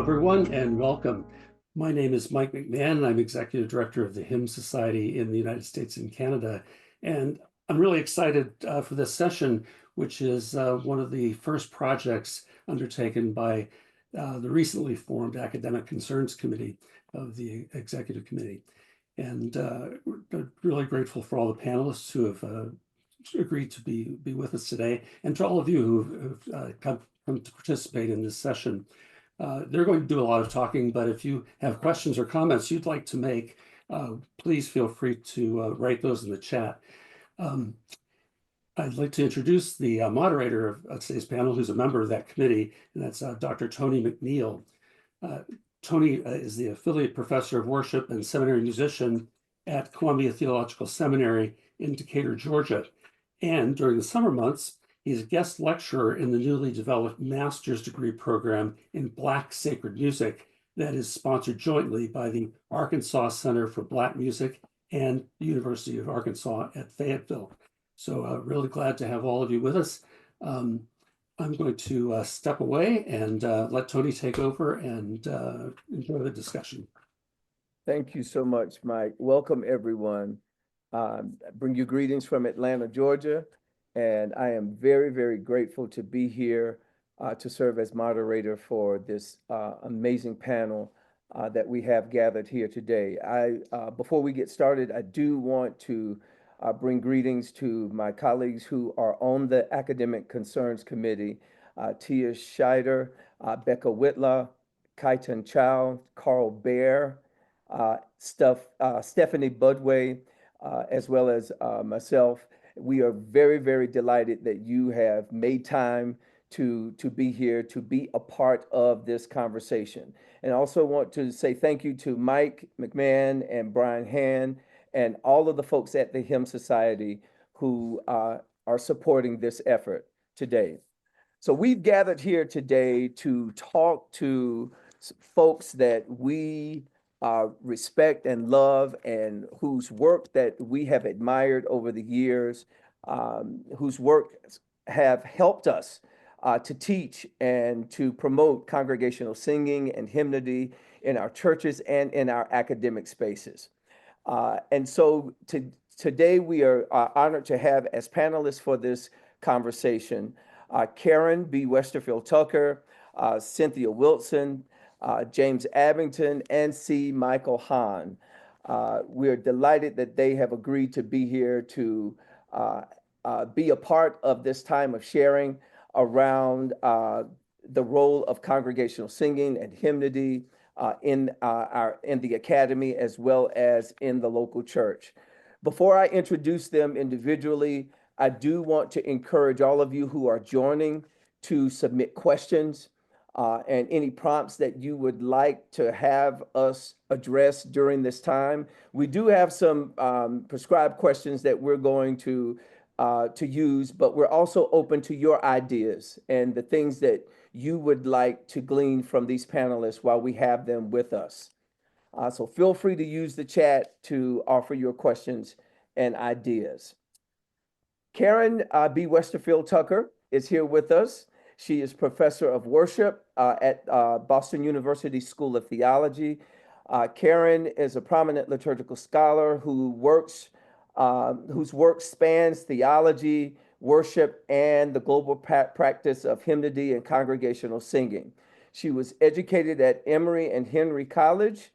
everyone, and welcome. My name is Mike McMahon, and I'm Executive Director of the Hymn Society in the United States and Canada. And I'm really excited for this session, which is one of the first projects undertaken by the recently formed Academic Concerns Committee of the Executive Committee. And we're really grateful for all the panelists who have agreed to be with us today, and to all of you who have come to participate in this session. They're going to do a lot of talking, but if you have questions or comments you'd like to make, please feel free to write those in the chat. I'd like to introduce the moderator of today's panel, who's a member of that committee, and that's Dr. Tony McNeil. Tony is the Affiliate Professor of Worship and Seminary Musician at Columbia Theological Seminary in Decatur, Georgia. And during the summer months, he's a guest lecturer in the newly developed master's degree program in Black Sacred Music that is sponsored jointly by the Arkansas Center for Black Music and the University of Arkansas at Fayetteville. So really glad to have all of you with us. I'm going to step away and let Tony take over and enjoy the discussion. Thank you so much, Mike. Welcome, everyone. Bring you greetings from Atlanta, Georgia. And I am very, very grateful to be here to serve as moderator for this amazing panel that we have gathered here today. Before we get started, I do want to bring greetings to my colleagues who are on the Academic Concerns Committee, Tia Scheider, Becca Whitla, Kaitan Chow, Carl Baer, Stephanie Budway, as well as myself. We are very, very delighted that you have made time to be here, to be a part of this conversation. And also want to say thank you to Mike McMahon and Brian Hawn and all of the folks at the Hymn Society who are supporting this effort today. So we've gathered here today to talk to folks that we respect and love, and whose work that we have admired over the years, whose work have helped us to teach and to promote congregational singing and hymnody in our churches and in our academic spaces. And so today we are honored to have as panelists for this conversation, Karen B. Westerfield Tucker, Cynthia Wilson, James Abbington, and C. Michael Hawn. We're delighted that they have agreed to be here to be a part of this time of sharing around the role of congregational singing and hymnody in the academy as well as in the local church. Before I introduce them individually, I do want to encourage all of you who are joining to submit questions and any prompts that you would like to have us address during this time. We do have some prescribed questions that we're going to use, but we're also open to your ideas and the things that you would like to glean from these panelists while we have them with us. So feel free to use the chat to offer your questions and ideas. Karen B. Westerfield Tucker is here with us. She is professor of worship at Boston University School of Theology. Karen is a prominent liturgical scholar whose work spans theology, worship, and the global practice of hymnody and congregational singing. She was educated at Emory and Henry College,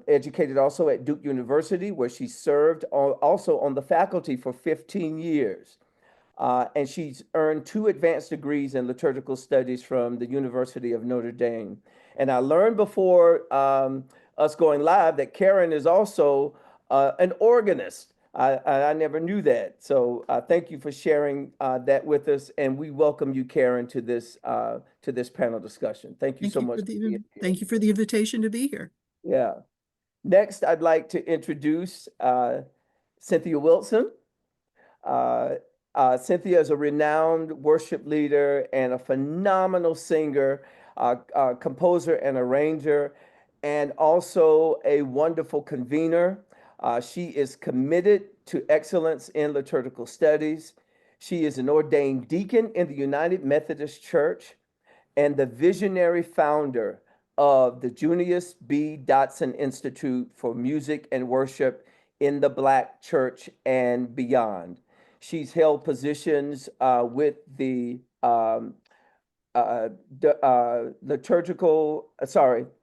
educated also at Duke University, where she served also on the faculty for 15 years. And she's earned 2 advanced degrees in liturgical studies from the University of Notre Dame. And I learned before us going live that Karen is also an organist. I never knew that. So thank you for sharing that with us. And we welcome you, Karen, to this panel discussion. Thank you so much. Thank you for the invitation to be here. Yeah. Next, I'd like to introduce Cynthia Wilson. Cynthia is a renowned worship leader and a phenomenal singer, composer and arranger, and also a wonderful convener. She is committed to excellence in liturgical studies. She is an ordained deacon in the United Methodist Church and the visionary founder of the Junius B. Dotson Institute for Music and Worship in the Black Church and Beyond. She's held positions with the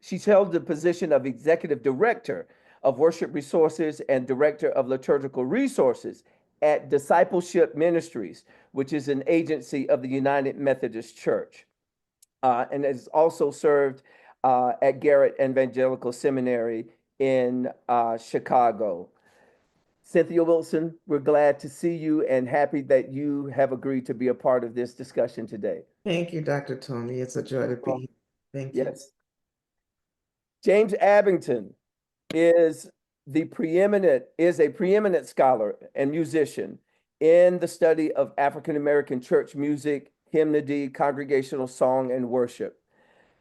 she's held the position of Executive Director of Worship Resources and Director of Liturgical Resources at Discipleship Ministries, which is an agency of the United Methodist Church, and has also served at Garrett Evangelical Seminary in Chicago. Cynthia Wilson, we're glad to see you and happy that you have agreed to be a part of this discussion today. Thank you, Dr. Tony. It's a joy to be here. Thank you. Yes. James Abbington is a preeminent scholar and musician in the study of African American church music, hymnody, congregational song, and worship.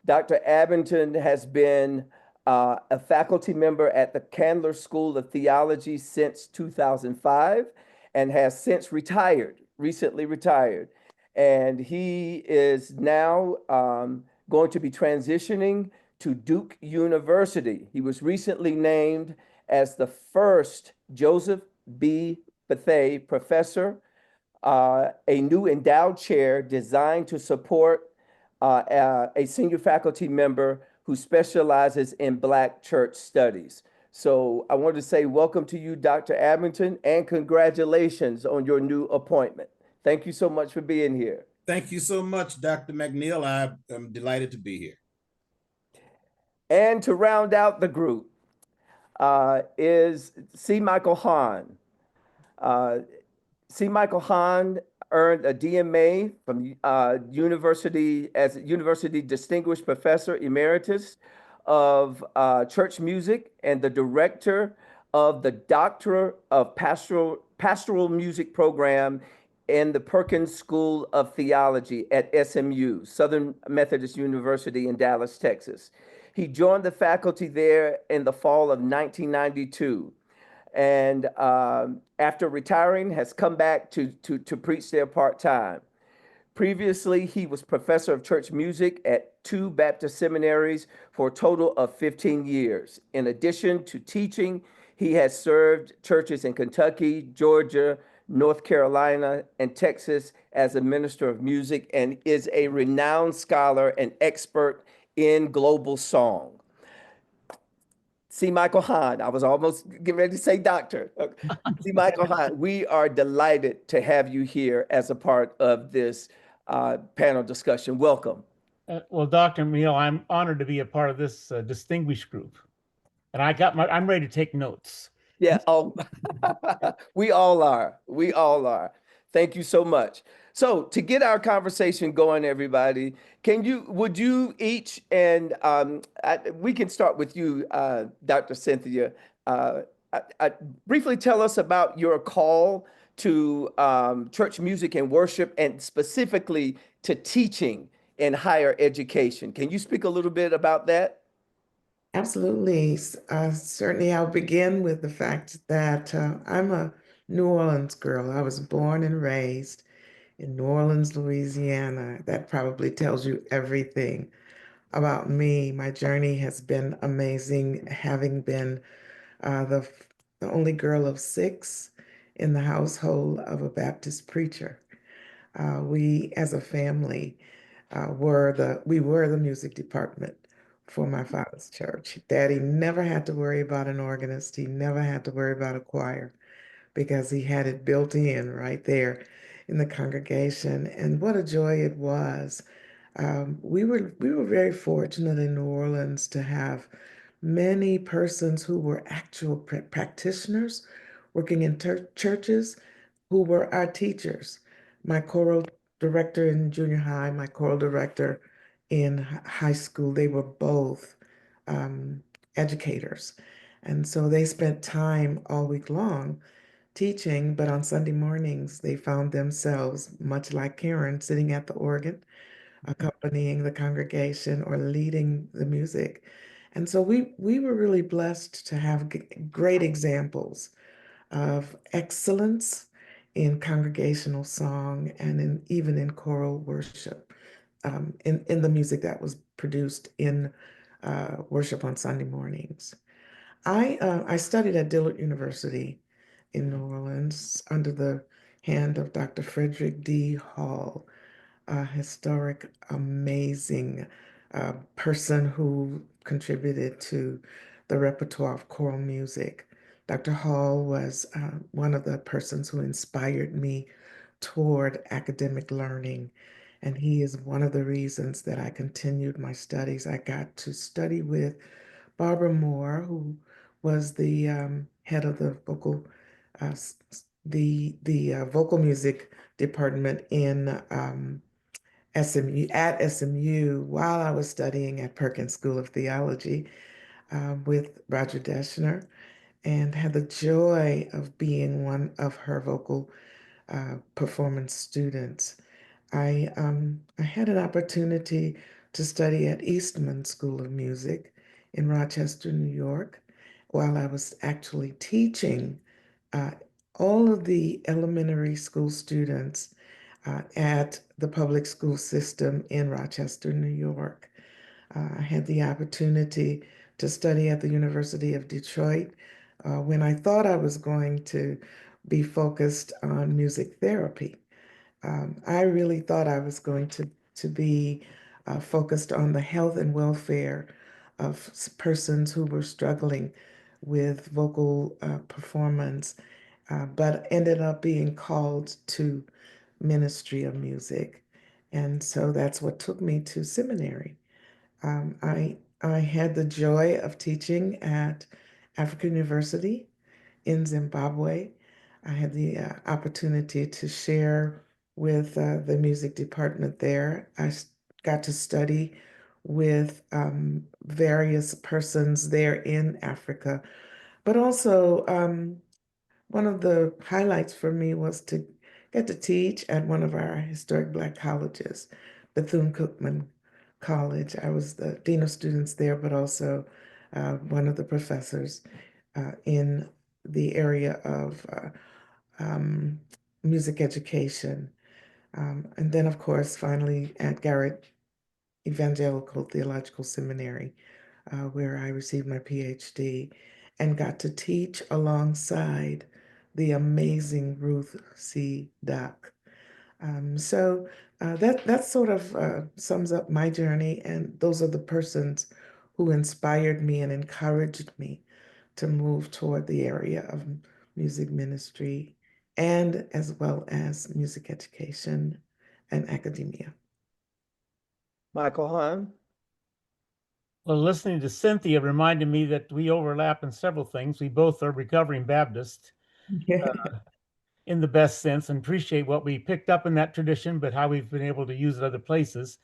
Dr. Abbington has been a faculty member at the Candler School of Theology since 2005 and has since recently retired. And he is now going to be transitioning to Duke University. He was recently named as the first Joseph B. Bethea Professor, a new endowed chair designed to support a senior faculty member who specializes in Black church studies. So I want to say welcome to you, Dr. Abbington, and congratulations on your new appointment. Thank you so much for being here. Thank you so much, Dr. McNeil. I am delighted to be here. And to round out the group is C. Michael Hawn. C. Michael Hawn earned a DMA from University Distinguished Professor Emeritus of Church Music and the Director of the Doctor of Pastoral Music Program in the Perkins School of Theology at SMU, Southern Methodist University in Dallas, Texas. He joined the faculty there in the fall of 1992. And after retiring, has come back to preach there part-time. Previously, he was professor of church music at 2 Baptist seminaries for a total of 15 years. In addition to teaching, he has served churches in Kentucky, Georgia, North Carolina, and Texas as a minister of music and is a renowned scholar and expert in global song. C. Michael Hawn, I was almost getting ready to say doctor. C. Michael Hawn, we are delighted to have you here as a part of this panel discussion. Welcome. Well, Dr. McNeil, I'm honored to be a part of this distinguished group. And I'm ready to take notes. Yeah, we all are. We all are. Thank you so much. So to get our conversation going, everybody, would you each, and we can start with you, Dr. Cynthia, briefly tell us about your call to church music and worship, and specifically to teaching in higher education. Can you speak a little bit about that? Absolutely. Certainly, I'll begin with the fact that I'm a New Orleans girl. I was born and raised in New Orleans, Louisiana. That probably tells you everything about me. My journey has been amazing, having been the only girl of 6 in the household of a Baptist preacher. We, as a family, were the music department for my father's church. Daddy never had to worry about an organist. He never had to worry about a choir because he had it built in right there in the congregation. And what a joy it was. We were very fortunate in New Orleans to have many persons who were actual practitioners working in churches who were our teachers. My choral director in junior high, my choral director in high school, they were both educators. And so they spent time all week long teaching, but on Sunday mornings, they found themselves, much like Karen, sitting at the organ, accompanying the congregation or leading the music. And so we were really blessed to have great examples of excellence in congregational song and even in choral worship, in the music that was produced in worship on Sunday mornings. I studied at Dillard University in New Orleans under the hand of Dr. Frederick D. Hall, a historic, amazing person who contributed to the repertoire of choral music. Dr. Hall was one of the persons who inspired me toward academic learning, and he is one of the reasons that I continued my studies. I got to study with Barbara Moore, who was the head of the vocal vocal music department in SMU while I was studying at Perkins School of Theology with Roger Deschner, and had the joy of being one of her vocal performance students. I had an opportunity to study at Eastman School of Music in Rochester, New York, while I was actually teaching uh, all of the elementary school students at the public school system in Rochester, New York. I had the opportunity to study at the University of Detroit when I thought I was going to be focused on music therapy. I really thought I was going to be focused on the health and welfare of persons who were struggling with vocal performance, but ended up being called to ministry of music. And so that's what took me to seminary. I had the joy of teaching at African University in Zimbabwe. I had the opportunity to share with the music department there. Got to study with various persons there in Africa, but also one of the highlights for me was to get to teach at one of our historic Black colleges, Bethune-Cookman College. I was the dean of students there, but also one of the professors in the area of music education. And then, of course, finally at Garrett Evangelical Theological Seminary, where I received my PhD and got to teach alongside the amazing Ruth C. Duck. That sort of sums up my journey, and those are the persons who inspired me and encouraged me to move toward the area of music ministry and as well as music education and academia. Michael Hawn. Well, listening to Cynthia reminded me that we overlap in several things. We both are recovering Baptists in the best sense, and appreciate what we picked up in that tradition, but how we've been able to use it other places.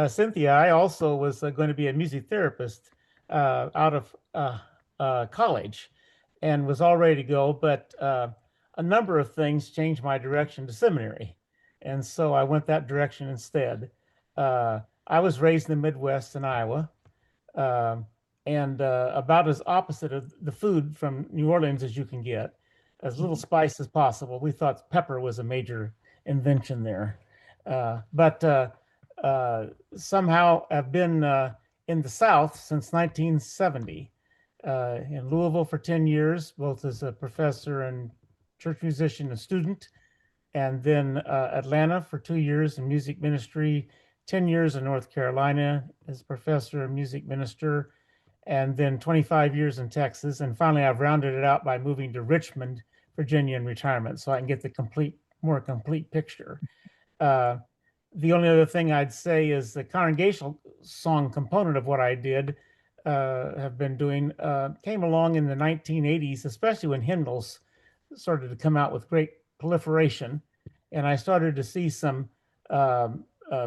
Cynthia, I also was going to be a music therapist out of college and was all ready to go, but a number of things changed my direction to seminary. And so I went that direction instead. I was raised in the Midwest in Iowa, and about as opposite of the food from New Orleans as you can get, as little spice as possible. We thought pepper was a major invention there. But somehow I've been in the South since 1970, in Louisville for 10 years, both as a professor and church musician and student, and then Atlanta for 2 years in music ministry, 10 years in North Carolina as professor and music minister, and then 25 years in Texas. And finally, I've rounded it out by moving to Richmond, Virginia in retirement, so I can get the more complete picture. The only other thing I'd say is the congregational song component of what I did have been doing came along in the 1980s, especially when hymnals started to come out with great proliferation. And I started to see some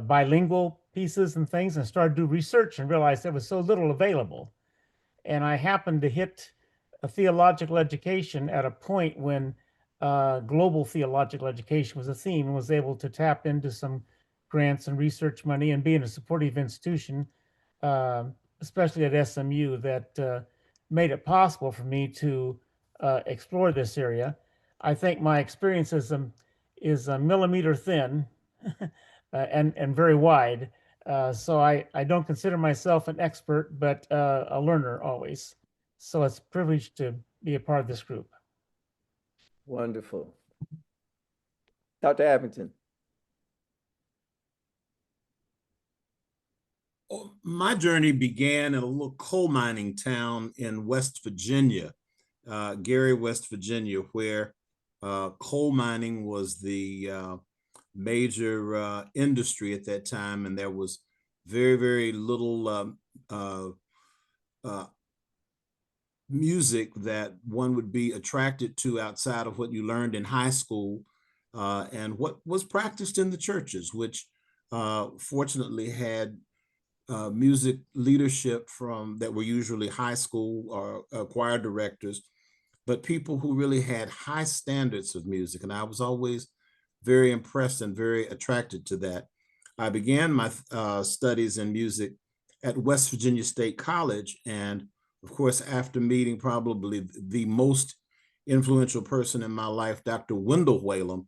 bilingual pieces and things, and started to do research and realized there was so little available. And I happened to hit a theological education at a point when global theological education was a theme, and was able to tap into some grants and research money and be in a supportive institution, especially at SMU, that made it possible for me to explore this area. I think my experience is a millimeter thin and very wide, So I don't consider myself an expert, but a learner always. So it's a privilege to be a part of this group. Wonderful. Dr. Abbington. My journey began in a little coal mining town in West Virginia, Gary, West Virginia, where coal mining was the major industry at that time, and there was very, very little music that one would be attracted to outside of what you learned in high school and what was practiced in the churches, which fortunately had music leadership from that were usually high school or choir directors, but people who really had high standards of music. And I was always very impressed and very attracted to that. I began my studies in music at West Virginia State College. And of course, after meeting probably the most influential person in my life, Dr. Wendell Whalum,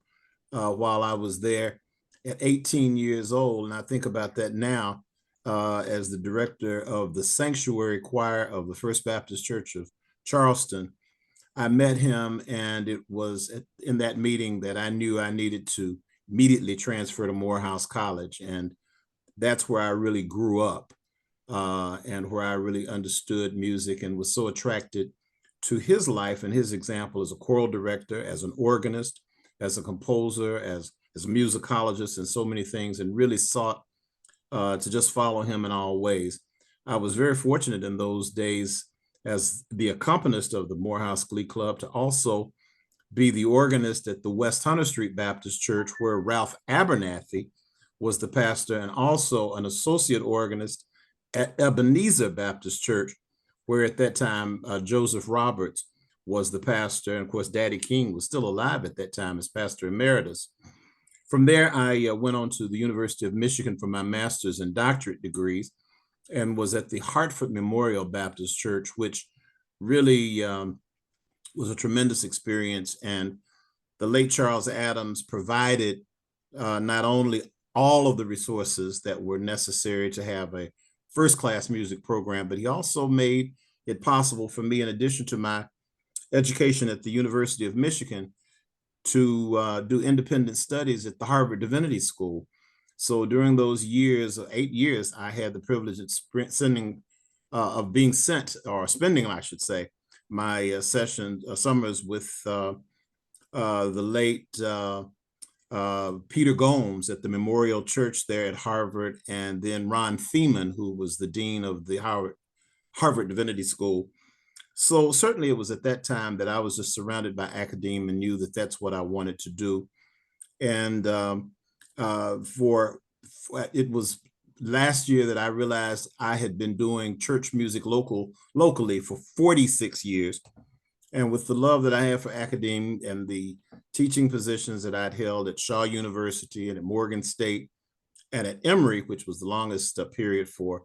while I was there at 18 years old. And I think about that now as the director of the sanctuary choir of the First Baptist Church of Charleston. I met him, and it was in that meeting that I knew I needed to immediately transfer to Morehouse College. And that's where I really grew up and where I really understood music and was so attracted to his life and his example as a choral director, as an organist, as a composer, as a musicologist, and so many things, and really sought to just follow him in all ways. I was very fortunate in those days as the accompanist of the Morehouse Glee Club to also be the organist at the West Hunter Street Baptist Church, where Ralph Abernathy was the pastor, and also an associate organist at Ebenezer Baptist Church, where at that time Joseph Roberts was the pastor. And of course, Daddy King was still alive at that time as pastor emeritus. From there, I went on to the University of Michigan for my master's and doctorate degrees, and was at the Hartford Memorial Baptist Church, which really was a tremendous experience. And the late Charles Adams provided not only all of the resources that were necessary to have a first-class music program, but he also made it possible for me, in addition to my education at the University of Michigan, to do independent studies at the Harvard Divinity School. So during those years, 8 years, I had the privilege of being sent, or spending, I should say, my summers with the late Peter Gomes at the Memorial Church there at Harvard, and then Ron Feeman, who was the dean of the Harvard Divinity School. So certainly it was at that time that I was just surrounded by academia and knew that that's what I wanted to do. And it was last year that I realized I had been doing church music locally for 46 years. And with the love that I have for academia and the teaching positions that I'd held at Shaw University and at Morgan State and at Emory, which was the longest period for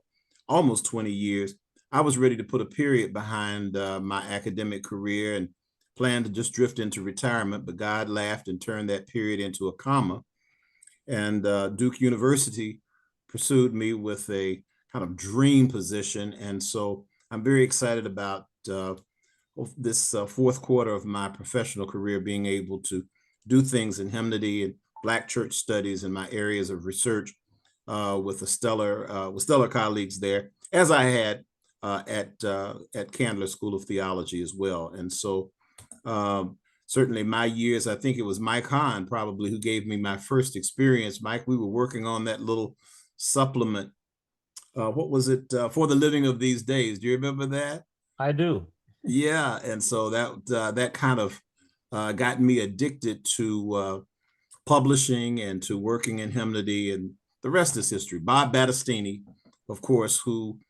almost 20 years, I was ready to put a period behind my academic career and planned to just drift into retirement, but God laughed and turned that period into a comma. And Duke University pursued me with a kind of dream position. And so I'm very excited about this fourth quarter of my professional career, being able to do things in hymnody and Black church studies in my areas of research with stellar colleagues there, as I had at Candler School of Theology as well. And so certainly my years, I think it was Mike Hawn probably who gave me my first experience. Mike, we were working on that little supplement. What was it? For the Living of These Days. Do you remember that? I do. Yeah. And so that kind of got me addicted to publishing and to working in hymnody, and the rest is history. Bob Battistini, of course, who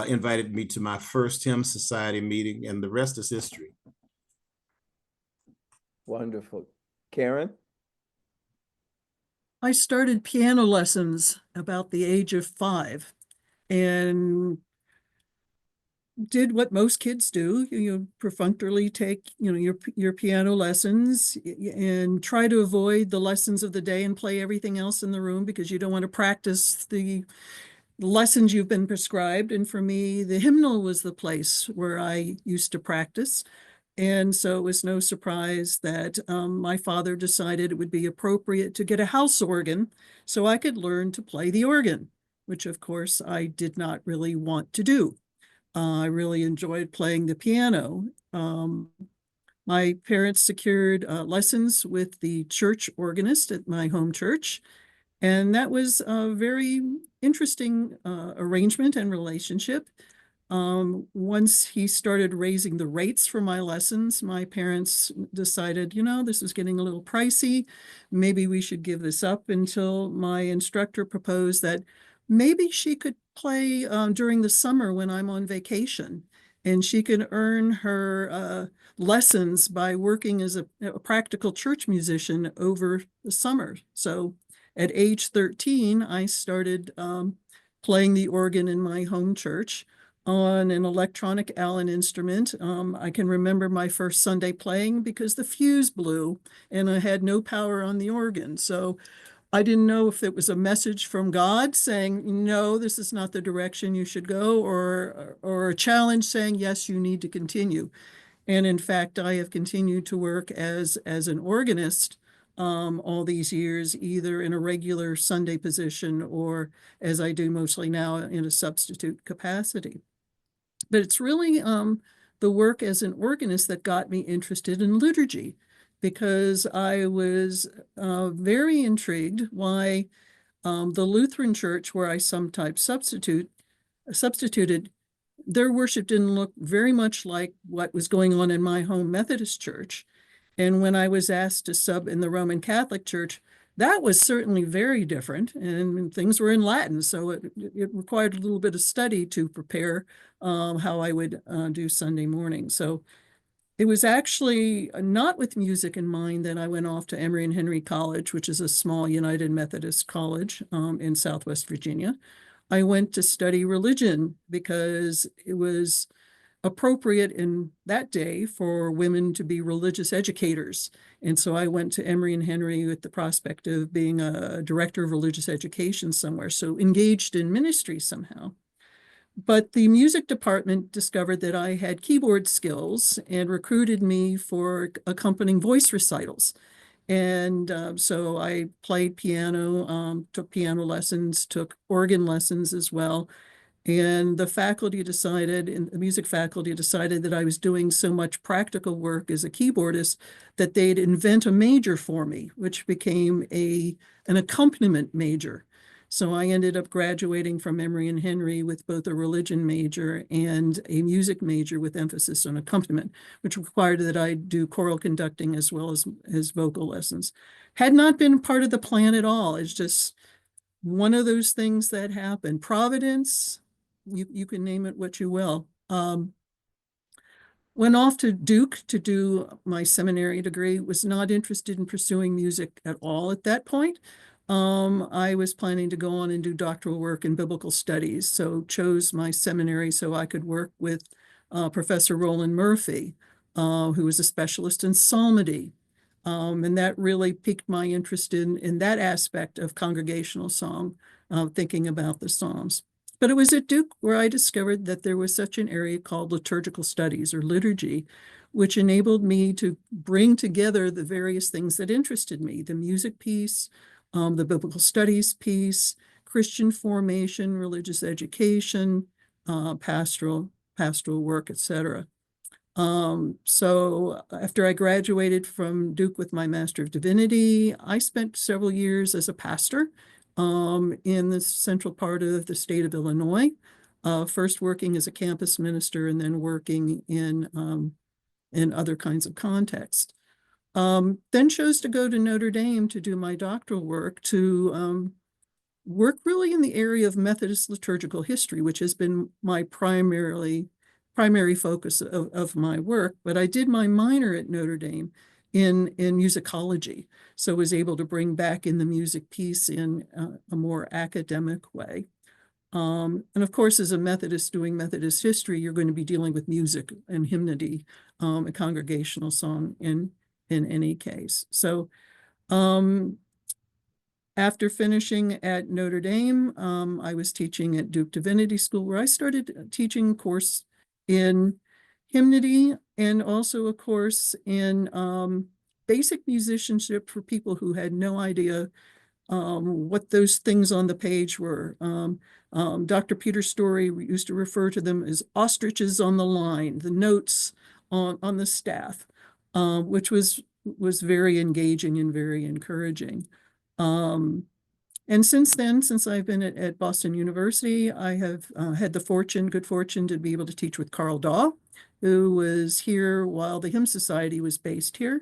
invited me to my first Hymn Society meeting, and the rest is history. Wonderful. Karen? I started piano lessons about the age of 5, and did what most kids do. You perfunctorily take, your piano lessons and try to avoid the lessons of the day and play everything else in the room because you don't want to practice the lessons you've been prescribed. And for me, the hymnal was the place where I used to practice. And so it was no surprise that my father decided it would be appropriate to get a house organ so I could learn to play the organ, which of course I did not really want to do. I really enjoyed playing the piano. My parents secured lessons with the church organist at my home church, and that was a very interesting arrangement and relationship. Once he started raising the rates for my lessons, my parents decided, this is getting a little pricey. Maybe we should give this up, until my instructor proposed that maybe she could play during the summer when I'm on vacation, and she could earn her lessons by working as a practical church musician over the summer. So at age 13, I started playing the organ in my home church on an electronic Allen instrument. I can remember my first Sunday playing because the fuse blew and I had no power on the organ. So I didn't know if it was a message from God saying, no, this is not the direction you should go, or a challenge saying, yes, you need to continue. And in fact, I have continued to work as an organist all these years, either in a regular Sunday position or, as I do mostly now, in a substitute capacity. But it's really the work as an organist that got me interested in liturgy, because I was very intrigued why the Lutheran Church, where I sometimes substituted, their worship didn't look very much like what was going on in my home Methodist church. And when I was asked to sub in the Roman Catholic Church, that was certainly very different, and things were in Latin. So it required a little bit of study to prepare how I would do Sunday morning. So it was actually not with music in mind that I went off to Emory and Henry College, which is a small United Methodist college in Southwest Virginia. I went to study religion because it was appropriate in that day for women to be religious educators. And so I went to Emory and Henry with the prospect of being a director of religious education somewhere, so engaged in ministry somehow. But the music department discovered that I had keyboard skills and recruited me for accompanying voice recitals. And so I played piano, took piano lessons, took organ lessons as well. And the faculty decided, and the music faculty decided, that I was doing so much practical work as a keyboardist that they'd invent a major for me, which became an accompaniment major. So I ended up graduating from Emory and Henry with both a religion major and a music major with emphasis on accompaniment, which required that I do choral conducting as well as vocal lessons. Had not been part of the plan at all. It's just one of those things that happen. Providence, you can name it what you will. Went off to Duke to do my seminary degree, was not interested in pursuing music at all at that point. I was planning to go on and do doctoral work in biblical studies, so chose my seminary so I could work with Professor Roland Murphy, who was a specialist in psalmody. And that really piqued my interest in that aspect of congregational song, thinking about the Psalms. But it was at Duke where I discovered that there was such an area called liturgical studies, or liturgy, which enabled me to bring together the various things that interested me: the music piece, the biblical studies piece, Christian formation, religious education, pastoral work, etc. So after I graduated from Duke with my Master of Divinity, I spent several years as a pastor in the central part of the state of Illinois, first working as a campus minister and then working in other kinds of contexts. Then chose to go to Notre Dame to do my doctoral work, to work really in the area of Methodist liturgical history, which has been my primary focus of my work. But I did my minor at Notre Dame in musicology, so was able to bring back in the music piece in a more academic way. And of course, as a Methodist doing Methodist history, you're going to be dealing with music and hymnody, a congregational song in any case. So after finishing at Notre Dame, I was teaching at Duke Divinity School, where I started teaching a course in hymnody and also a course in basic musicianship for people who had no idea what those things on the page were. Dr. Peter Story used to refer to them as ostriches on the line, the notes on the staff, which was very engaging and very encouraging. And since then, since I've been at Boston University, I have had the good fortune to be able to teach with Carl Daw, who was here while the Hymn Society was based here,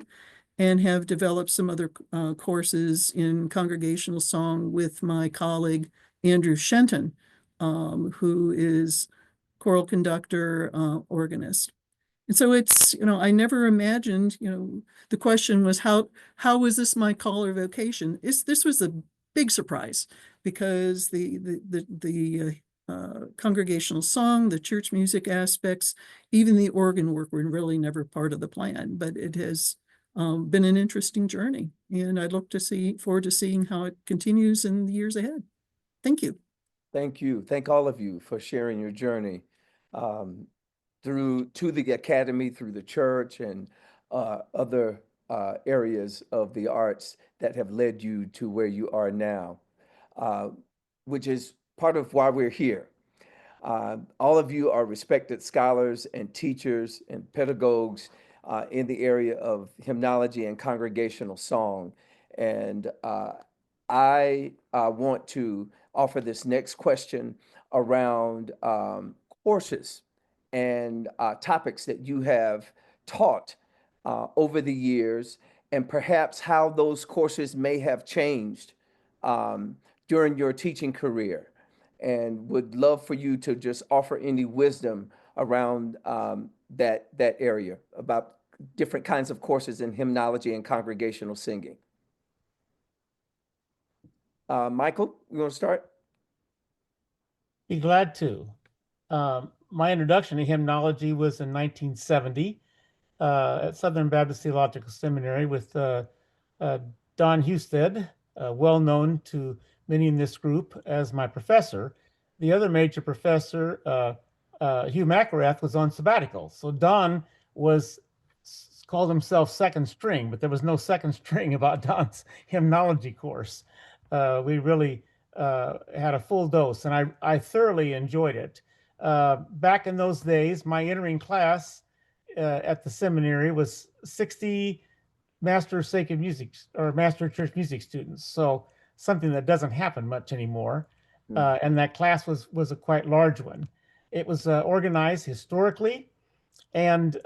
and have developed some other courses in congregational song with my colleague, Andrew Shenton, who is choral conductor, organist. And so it's, I never imagined, the question was, how was this my call or vocation? This was a big surprise, because the congregational song, the church music aspects, even the organ work were really never part of the plan, but it has been an interesting journey, and I look forward to seeing how it continues in the years ahead. Thank you. Thank you. Thank all of you for sharing your journey to the academy, through the church, and other areas of the arts that have led you to where you are now, which is part of why we're here. All of you are respected scholars and teachers and pedagogues in the area of hymnology and congregational song. And I want to offer this next question around courses and topics that you have taught over the years, and perhaps how those courses may have changed during your teaching career. And would love for you to just offer any wisdom around that area, about different kinds of courses in hymnology and congregational singing. Michael, you want to start? Be glad to. My introduction to hymnology was in 1970 at Southern Baptist Theological Seminary with Don Husted, well known to many in this group as my professor. The other major professor, Hugh McElrath, was on sabbatical. So Don called himself second string, but there was no second string about Don's hymnology course. We really had a full dose, and I thoroughly enjoyed it. Back in those days, my entering class at the seminary was 60 Master of Sacred Music or Master of Church Music students. So something that doesn't happen much anymore. And that class was a quite large one. It was organized historically and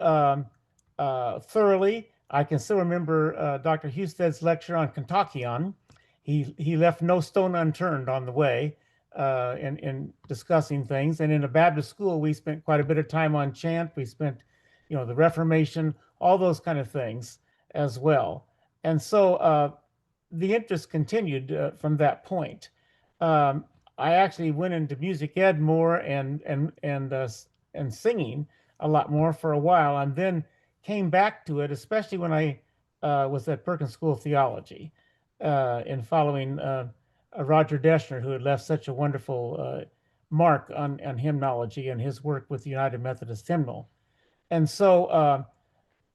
thoroughly. I can still remember Dr. Husted's lecture on Kontakion. He left no stone unturned on the way in discussing things. And in a Baptist school, we spent quite a bit of time on chant. We spent, the Reformation, all those kind of things as well. And so the interest continued from that point. I actually went into music ed more and singing a lot more for a while, and then came back to it, especially when I was at Perkins School of Theology, in following Roger Deschner, who had left such a wonderful mark on hymnology and his work with the United Methodist Hymnal. And so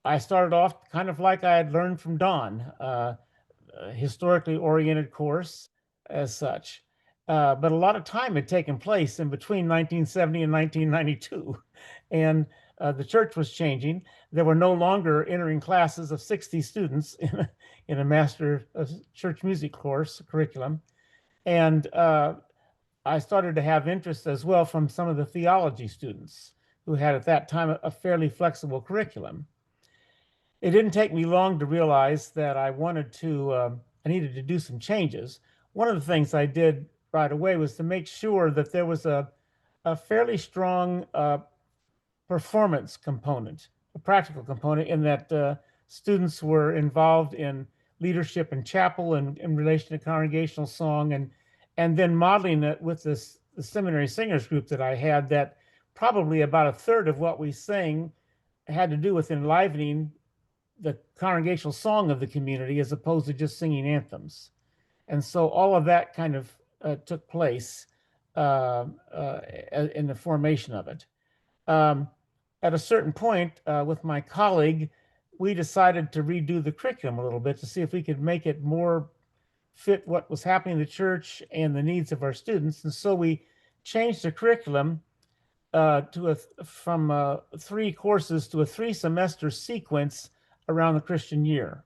I started off kind of like I had learned from Don, a historically oriented course as such. But a lot of time had taken place in between 1970 and 1992. And the church was changing. There were no longer entering classes of 60 students in a Master of Church Music course curriculum. And I started to have interest as well from some of the theology students who had at that time a fairly flexible curriculum. It didn't take me long to realize that I needed to do some changes. One of the things I did right away was to make sure that there was a fairly strong performance component, a practical component, in that students were involved in leadership in chapel and in relation to congregational song, and then modeling it with this the seminary singers group that I had, that probably about a third of what we sang had to do with enlivening the congregational song of the community as opposed to just singing anthems. And so all of that kind of took place in the formation of it. At a certain point with my colleague, we decided to redo the curriculum a little bit to see if we could make it more fit what was happening in the church and the needs of our students. And so we changed the curriculum from 3 courses to a 3-semester sequence around the Christian year.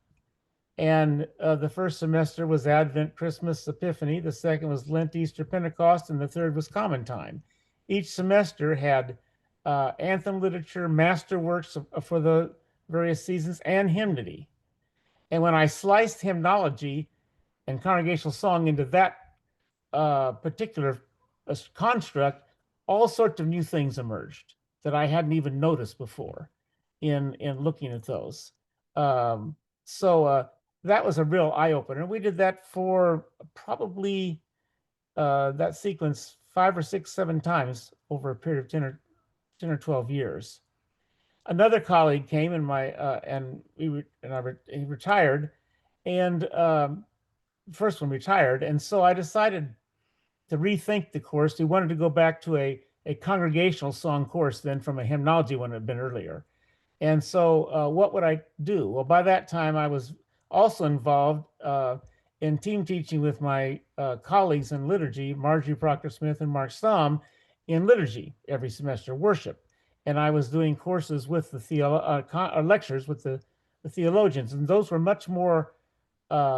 And the first semester was Advent, Christmas, Epiphany. The second was Lent, Easter, Pentecost, and the third was Common Time. Each semester had anthem literature, masterworks for the various seasons, and hymnody. And when I sliced hymnology and congregational song into that particular construct, all sorts of new things emerged that I hadn't even noticed before in looking at those. So that was a real eye-opener. We did that for probably that sequence 5 or 6, 7 times over a period of 10 or 12 years. Another colleague came he retired, and first one retired, and so I decided to rethink the course. We wanted to go back to a congregational song course then from a hymnology one that had been earlier. And so what would I do? Well, by that time, I was also involved in team teaching with my colleagues in liturgy, Marjorie Proctor-Smith and Mark Stamm, in liturgy every semester, worship. And I was doing courses with the lectures with the theologians. And those were much more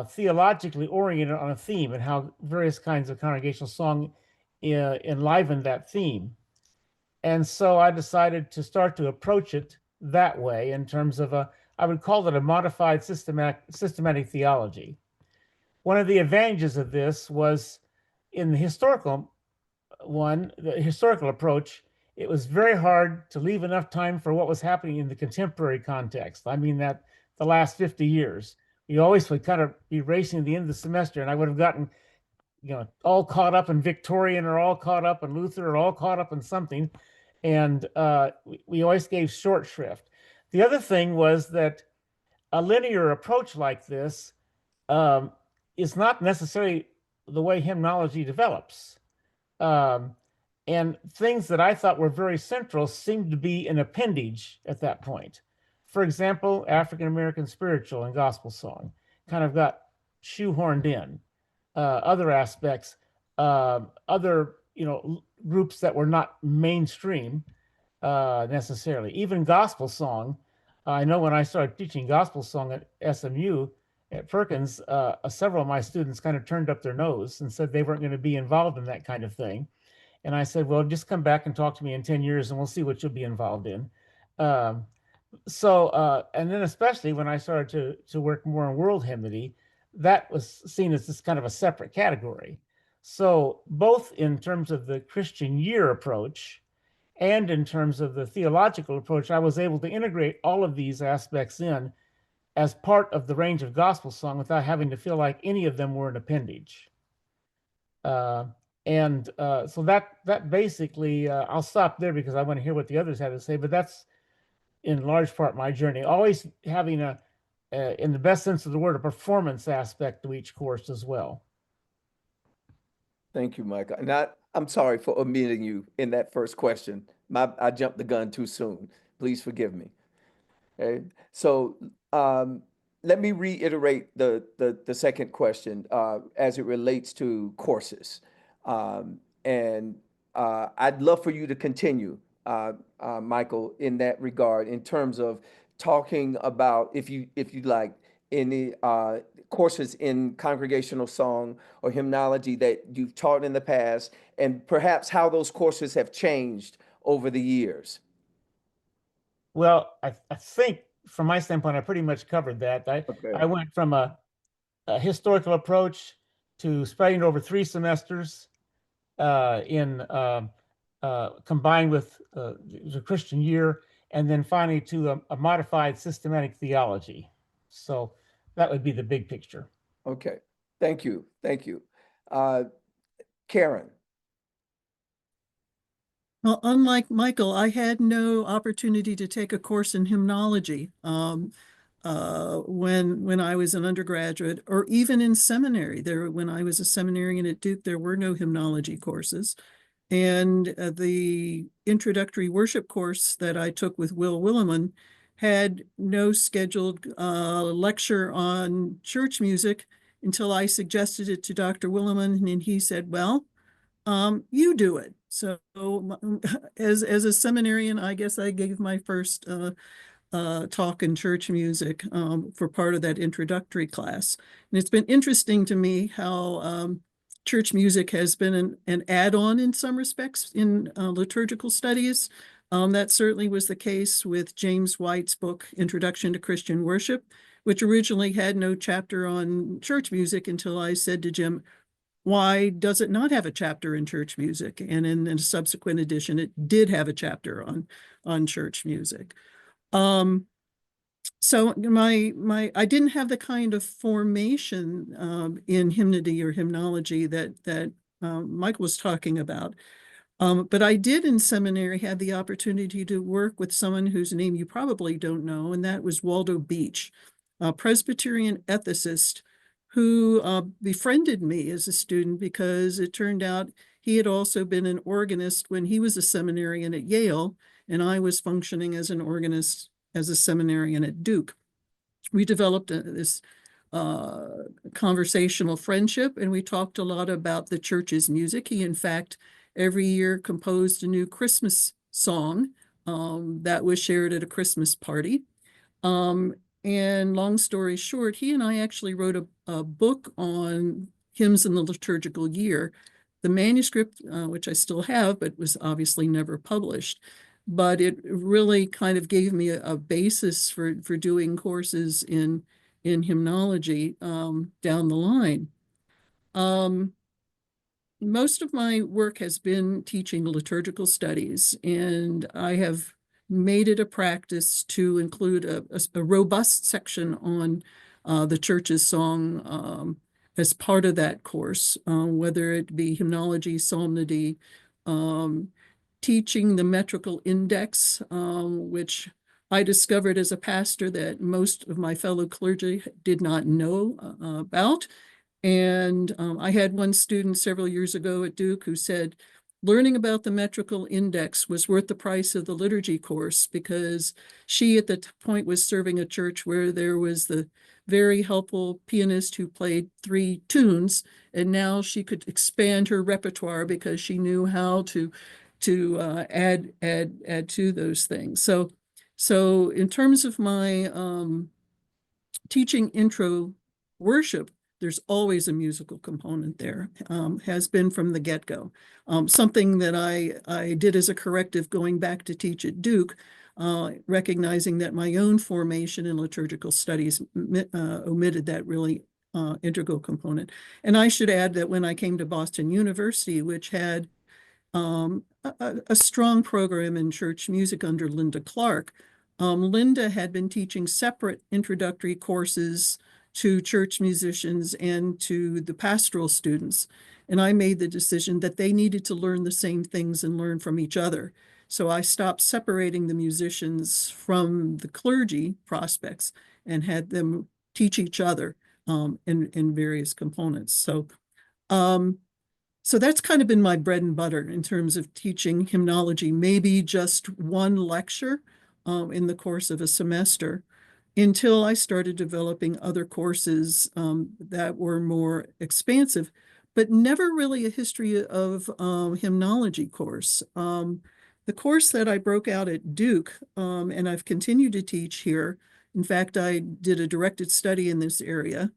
theologically oriented on a theme and how various kinds of congregational song enlivened that theme. And so I decided to start to approach it that way in terms of I would call it a modified systematic theology. One of the advantages of this was in the historical approach, it was very hard to leave enough time for what was happening in the contemporary context. I mean that the last 50 years. You always would kind of be racing at the end of the semester, and I would have gotten, all caught up in Victorian or all caught up in Luther or all caught up in something. And we always gave short shrift. The other thing was that a linear approach like this is not necessarily the way hymnology develops. And things that I thought were very central seemed to be an appendage at that point. For example, African American spiritual and gospel song kind of got shoehorned in. Other aspects, other groups that were not mainstream necessarily. Even gospel song. I know when I started teaching gospel song at SMU at Perkins, several of my students kind of turned up their nose and said they weren't going to be involved in that kind of thing. And I said, well, just come back and talk to me in 10 years and we'll see what you'll be involved in. And then especially when I started to work more on world hymnody, that was seen as this kind of a separate category. So both in terms of the Christian year approach and in terms of the theological approach, I was able to integrate all of these aspects in as part of the range of gospel song without having to feel like any of them were an appendage. So that basically, I'll stop there because I want to hear what the others had to say, but that's in large part my journey, always having in the best sense of the word, a performance aspect to each course as well. Thank you, Michael. And I'm sorry for omitting you in that first question. I jumped the gun too soon. Please forgive me. Okay. So let me reiterate the second question as it relates to courses. And I'd love for you to continue, Michael, in that regard, in terms of talking about, if you like, any courses in congregational song or hymnology that you've taught in the past, and perhaps how those courses have changed over the years. Well, I think from my standpoint, I pretty much covered that. I went from a historical approach to spreading over 3 semesters combined with the Christian year, and then finally to a modified systematic theology. So that would be the big picture. Okay, thank you. Karen. Well, unlike Michael, I had no opportunity to take a course in hymnology when I was an undergraduate, or even in seminary. When I was a seminarian at Duke, there were no hymnology courses. And the introductory worship course that I took with Will Willimon had no scheduled lecture on church music until I suggested it to Dr. Willimon, and he said, well, you do it. So as a seminarian, I guess I gave my first talk in church music for part of that introductory class. And it's been interesting to me how church music has been an add-on in some respects in liturgical studies. That certainly was the case with James White's book, Introduction to Christian Worship, which originally had no chapter on church music until I said to Jim, why does it not have a chapter in church music? And in a subsequent edition, it did have a chapter on church music. So I didn't have the kind of formation in hymnody or hymnology that Mike was talking about. But I did in seminary have the opportunity to work with someone whose name you probably don't know, and that was Waldo Beach, a Presbyterian ethicist who befriended me as a student because it turned out he had also been an organist when he was a seminarian at Yale, and I was functioning as an organist as a seminarian at Duke. We developed this conversational friendship, and we talked a lot about the church's music. He, in fact, every year composed a new Christmas song that was shared at a Christmas party. And long story short, he and I actually wrote a book on hymns in the liturgical year. The manuscript, which I still have, but was obviously never published. But it really kind of gave me a basis for doing courses in hymnology down the line. Most of my work has been teaching liturgical studies, and I have made it a practice to include a robust section on the church's song as part of that course, whether it be hymnology, psalmody, teaching the metrical index, which I discovered as a pastor that most of my fellow clergy did not know about. And I had one student several years ago at Duke who said, learning about the metrical index was worth the price of the liturgy course, because she at the point was serving a church where there was the very helpful pianist who played 3 tunes, and now she could expand her repertoire because she knew how to add to those things. So in terms of my teaching intro worship, there's always a musical component there, has been from the get-go. Something that I did as a corrective going back to teach at Duke, recognizing that my own formation in liturgical studies omitted that really integral component. And I should add that when I came to Boston University, which had a strong program in church music under Linda Clark, Linda had been teaching separate introductory courses to church musicians and to the pastoral students. And I made the decision that they needed to learn the same things and learn from each other. So I stopped separating the musicians from the clergy prospects and had them teach each other in various components. So that's kind of been my bread and butter in terms of teaching hymnology, maybe just one lecture in the course of a semester, until I started developing other courses that were more expansive, but never really a history of hymnology course. The course that I broke out at Duke, and I've continued to teach here, in fact, I did a directed study in this area,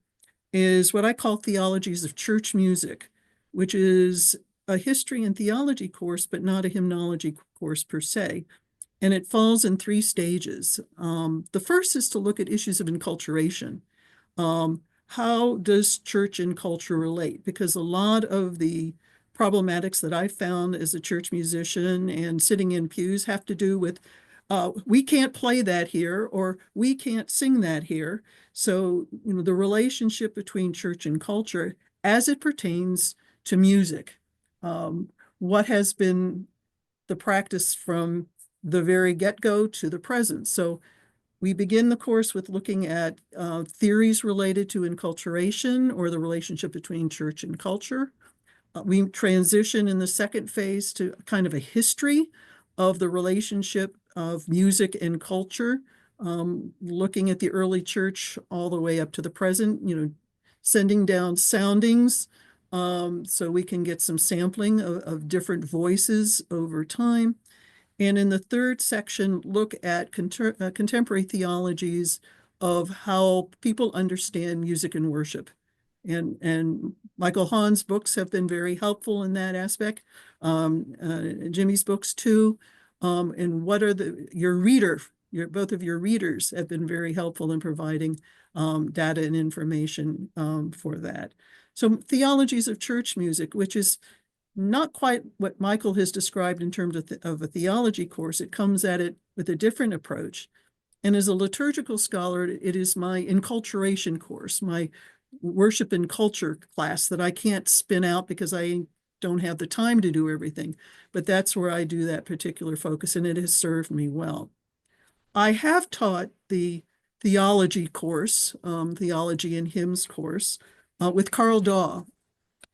is what I call Theologies of Church Music, which is a history and theology course, but not a hymnology course per se. And it falls in 3 stages. The first is to look at issues of enculturation. How does church and culture relate? Because a lot of the problematics that I found as a church musician and sitting in pews have to do with, we can't play that here, or we can't sing that here. So, the relationship between church and culture as it pertains to music. What has been the practice from the very get-go to the present. So we begin the course with looking at theories related to enculturation, or the relationship between church and culture. We transition in the second phase to kind of a history of the relationship of music and culture, looking at the early church all the way up to the present, sending down soundings so we can get some sampling of different voices over time. And in the third section, look at contemporary theologies of how people understand music and worship. And Michael Hawn's books have been very helpful in that aspect. Jimmy's books too. And what are both of your readers have been very helpful in providing data and information for that. So theologies of church music, which is not quite what Michael has described in terms of a theology course. It comes at it with a different approach. And as a liturgical scholar, it is my enculturation course, my worship and culture class that I can't spin out because I don't have the time to do everything. But that's where I do that particular focus, and it has served me well. I have taught the theology course, theology and hymns course, with Carl Daw.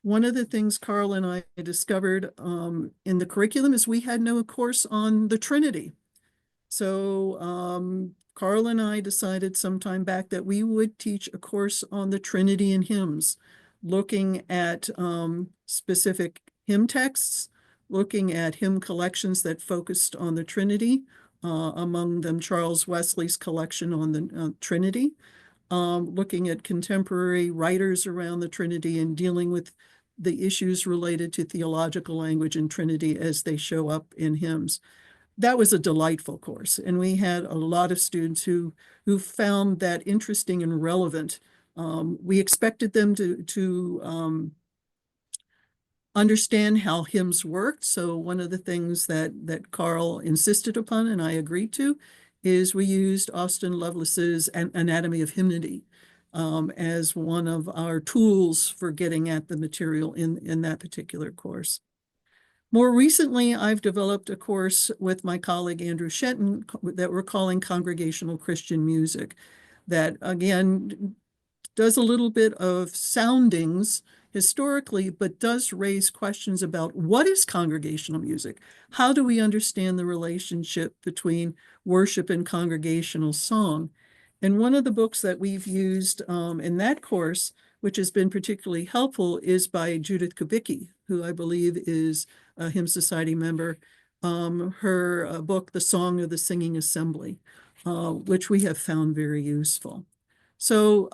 One of the things Carl and I discovered in the curriculum is we had no course on the Trinity. So Carl and I decided some time back that we would teach a course on the Trinity and hymns, looking at specific hymn texts, looking at hymn collections that focused on the Trinity, among them Charles Wesley's collection on the Trinity, looking at contemporary writers around the Trinity and dealing with the issues related to theological language and Trinity as they show up in hymns. That was a delightful course, and we had a lot of students who found that interesting and relevant. We expected them to understand how hymns worked. So one of the things that Carl insisted upon, and I agreed to, is we used Austin Lovelace's Anatomy of Hymnody as one of our tools for getting at the material in that particular course. More recently, I've developed a course with my colleague Andrew Shenton that we're calling Congregational Christian Music, that again does a little bit of soundings historically, but does raise questions about what is congregational music? How do we understand the relationship between worship and congregational song? And one of the books that we've used in that course, which has been particularly helpful, is by Judith Kubicki, who I believe is a Hymn Society member. Her book, The Song of the Singing Assembly, which we have found very useful. So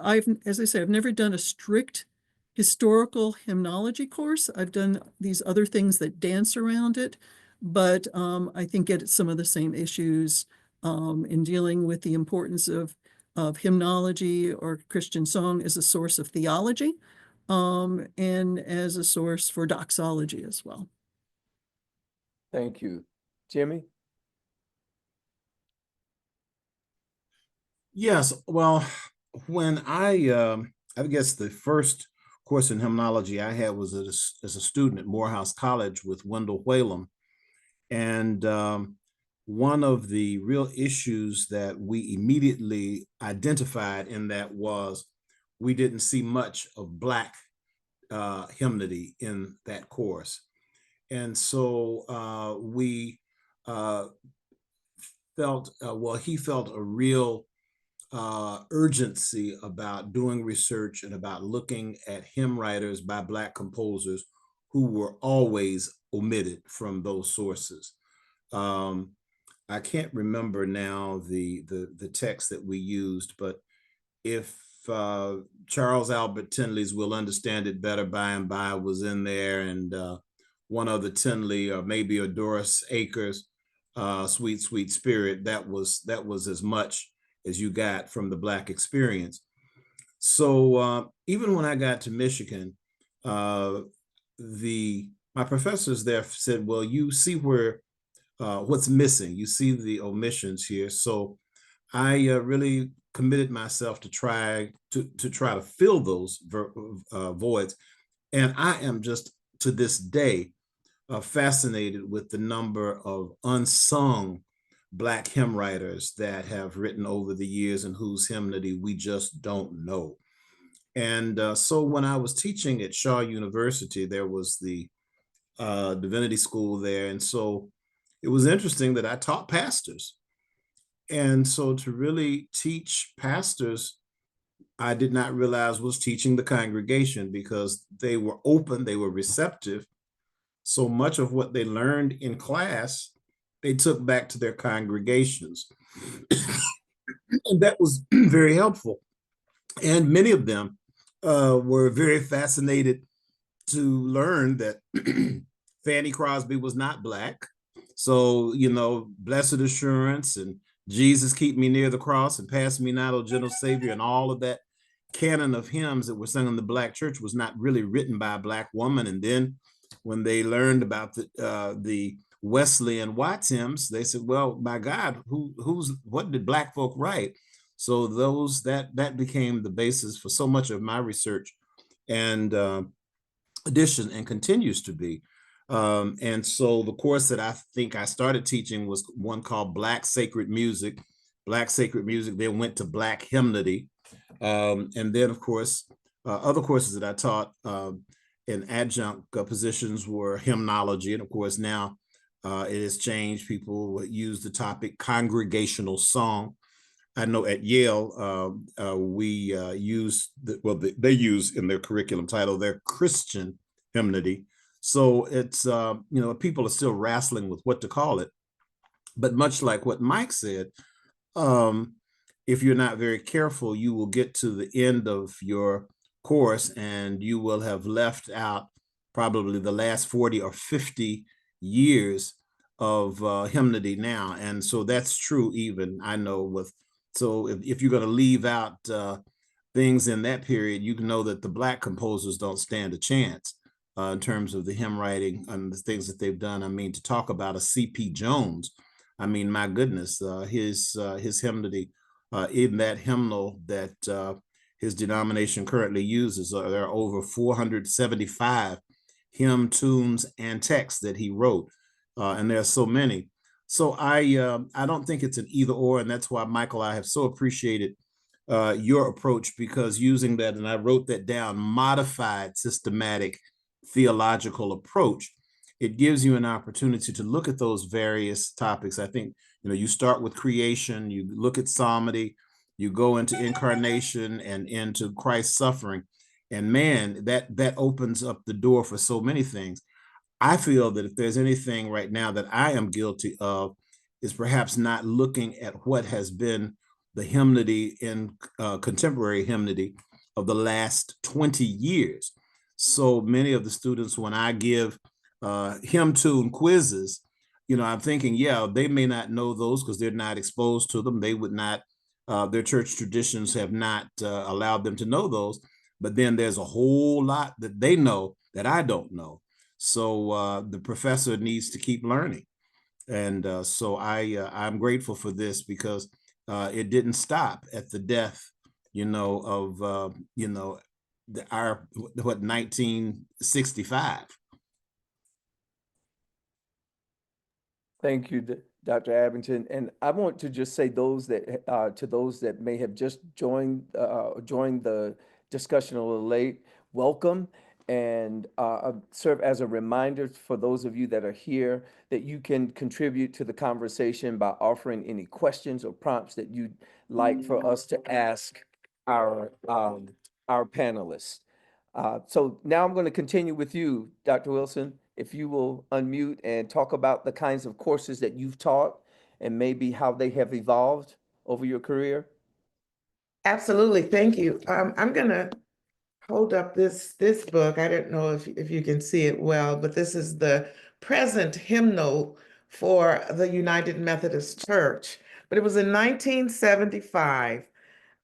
as I say, I've never done a strict historical hymnology course. I've done these other things that dance around it, but I think get at some of the same issues in dealing with the importance of hymnology or Christian song as a source of theology and as a source for doxology as well. Thank you. Jimmy? Yes, well, when I guess the first course in hymnology I had was as a student at Morehouse College with Wendell Whalum. And one of the real issues that we immediately identified in that was we didn't see much of Black hymnody in that course. And so we felt, he felt a real urgency about doing research and about looking at hymn writers by Black composers who were always omitted from those sources. I can't remember now the text that we used, but if Charles Albert Tinley's "We'll Understand It Better By and By" was in there, and one other Tinley, or maybe a Doris Akers, "Sweet, Sweet Spirit," that was as much as you got from the Black experience. So even when I got to Michigan, my professors there said, well, you see where what's missing, you see the omissions here. So I really committed myself to try to fill those voids. And I am just, to this day, fascinated with the number of unsung Black hymn writers that have written over the years and whose hymnody we just don't know. And so when I was teaching at Shaw University, there was the divinity school there. And so it was interesting that I taught pastors. And so to really teach pastors, I did not realize was teaching the congregation, because they were open, they were receptive. So much of what they learned in class, they took back to their congregations. And that was very helpful. And many of them were very fascinated to learn that Fanny Crosby was not Black. So, you know, Blessed Assurance and Jesus Keep Me Near the Cross and Pass Me Not, O Gentle Savior, and all of that canon of hymns that were sung in the Black church was not really written by a Black woman. And then when they learned about the Wesley and Watts hymns, they said, well, my God, what did Black folk write? So that became the basis for so much of my research and addition, and continues to be. And so the course that I think I started teaching was one called Black Sacred Music. Black Sacred Music then went to Black Hymnody. And then, of course, other courses that I taught in adjunct positions were hymnology. And of course, now it has changed. People use the topic congregational song. I know at Yale, we use, they use in their curriculum title, their Christian hymnody. So it's, you know, people are still wrestling with what to call it. But much like what Mike said, if you're not very careful, you will get to the end of your course and you will have left out probably the last 40 or 50 years of hymnody now. And so that's true even, I know, with, so if you're going to leave out things in that period, you can know that the Black composers don't stand a chance in terms of the hymn writing and the things that they've done. I mean, to talk about a C.P. Jones, I mean, my goodness, his hymnody, in that hymnal that his denomination currently uses, there are over 475 hymn tunes and texts that he wrote, and there are so many. So I don't think it's an either or, and that's why, Michael, I have so appreciated your approach, because using that, and I wrote that down, modified systematic theological approach, it gives you an opportunity to look at those various topics. I think, you know, you start with creation, you look at psalmody, you go into incarnation and into Christ's suffering, and man, that opens up the door for so many things. I feel that if there's anything right now that I am guilty of, is perhaps not looking at what has been the hymnody in contemporary hymnody of the last 20 years. So many of the students, when I give hymn tune quizzes, you know, I'm thinking, yeah, they may not know those because they're not exposed to them. They would not, their church traditions have not allowed them to know those. But then there's a whole lot that they know that I don't know. So the professor needs to keep learning. And so I'm grateful for this, because it didn't stop at the death, you know, of, you know, our 1965. Thank you, Dr. Abbington. And I want to just say those that to those that may have just joined the discussion a little late, welcome, and serve as a reminder for those of you that are here that you can contribute to the conversation by offering any questions or prompts that you'd like for us to ask our panelists. So now I'm going to continue with you, Dr. Wilson. If you will unmute and talk about the kinds of courses that you've taught and maybe how they have evolved over your career. Absolutely, thank you. I'm gonna hold up this book. I don't know if you can see it well, but this is the present hymnal for the United Methodist Church. But it was in 1975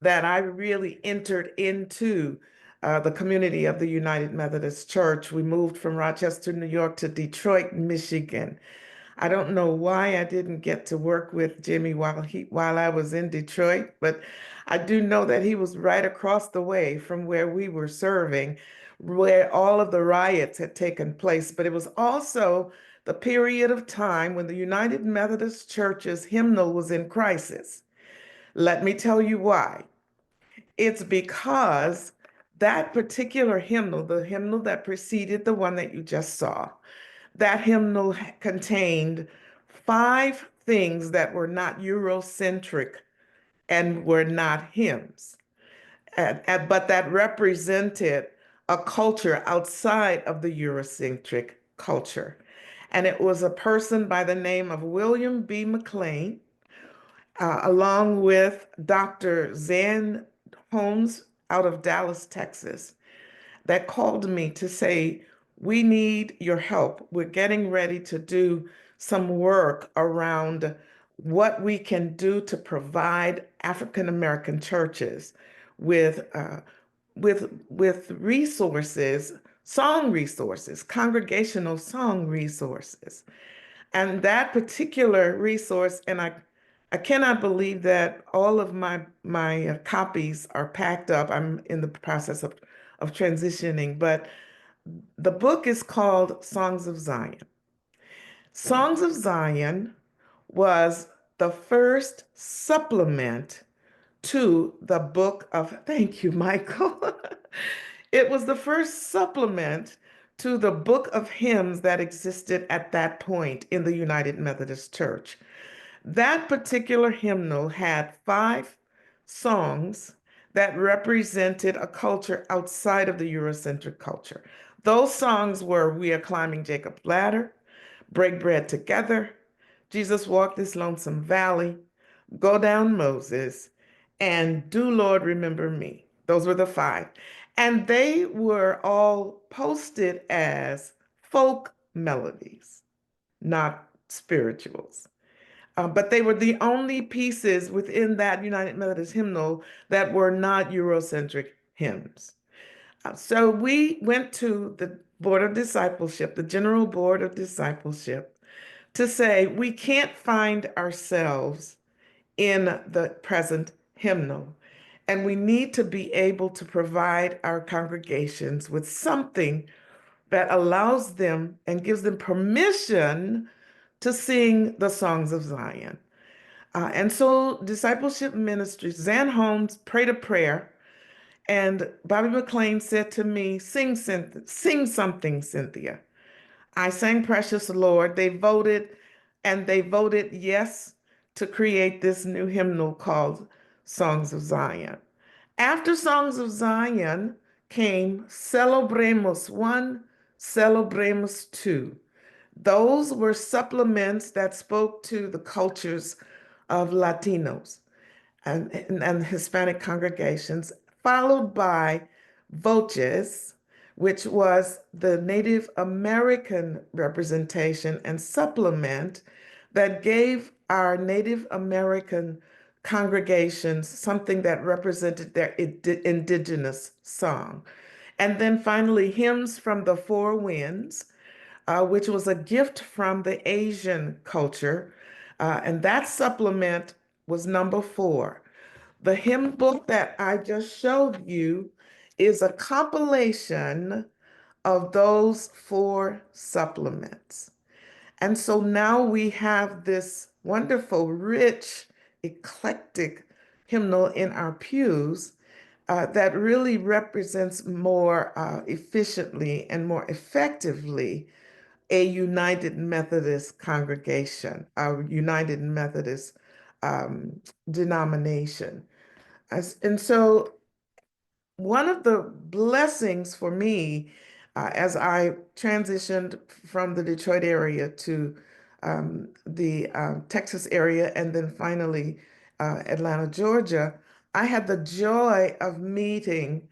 that I really entered into the community of the United Methodist Church. We moved from Rochester, New York to Detroit, Michigan. I don't know why I didn't get to work with Jimmy while I was in Detroit, but I do know that he was right across the way from where we were serving where all of the riots had taken place, but it was also the period of time when the United Methodist Church's hymnal was in crisis. Let me tell you why. It's because that particular hymnal, the hymnal that preceded the one that you just saw, that hymnal contained 5 things that were not Eurocentric and were not hymns, but that represented a culture outside of the Eurocentric culture. And it was a person by the name of William B. McLean, along with Dr. Zan Holmes out of Dallas, Texas, that called me to say, we need your help. We're getting ready to do some work around what we can do to provide African American churches with resources, song resources, congregational song resources. And that particular resource, and I cannot believe that all of my copies are packed up. I'm in the process of transitioning, but the book is called Songs of Zion. Songs of Zion was the first supplement to the book of, thank you, Michael. It was the first supplement to the book of hymns that existed at that point in the United Methodist Church. That particular hymnal had 5 songs that represented a culture outside of the Eurocentric culture. Those songs were We Are Climbing Jacob's Ladder, Break Bread Together, Jesus Walked This Lonesome Valley, Go Down Moses, and Do Lord Remember Me. Those were the 5. And they were all posted as folk melodies, not spirituals. But they were the only pieces within that United Methodist hymnal that were not Eurocentric hymns. So we went to the Board of Discipleship, the General Board of Discipleship, to say we can't find ourselves in the present hymnal. And we need to be able to provide our congregations with something that allows them and gives them permission to sing the songs of Zion. And so Discipleship Ministries, Zan Holmes prayed a prayer, and Bobby McLean said to me, sing something, Cynthia. I sang Precious Lord. They voted yes to create this new hymnal called Songs of Zion. After Songs of Zion came Celebremos 1, Celebremos 2. Those were supplements that spoke to the cultures of Latinos and Hispanic congregations, followed by Voces, which was the Native American representation and supplement that gave our Native American congregations something that represented their indigenous song. And then finally, Hymns from the Four Winds, which was a gift from the Asian culture. And that supplement was number 4. The hymn book that I just showed you is a compilation of those 4 supplements. And so now we have this wonderful, rich, eclectic hymnal in our pews that really represents more efficiently and more effectively a United Methodist congregation, a United Methodist denomination. And so one of the blessings for me as I transitioned from the Detroit area to the Texas area and then finally Atlanta, Georgia, I had the joy of meeting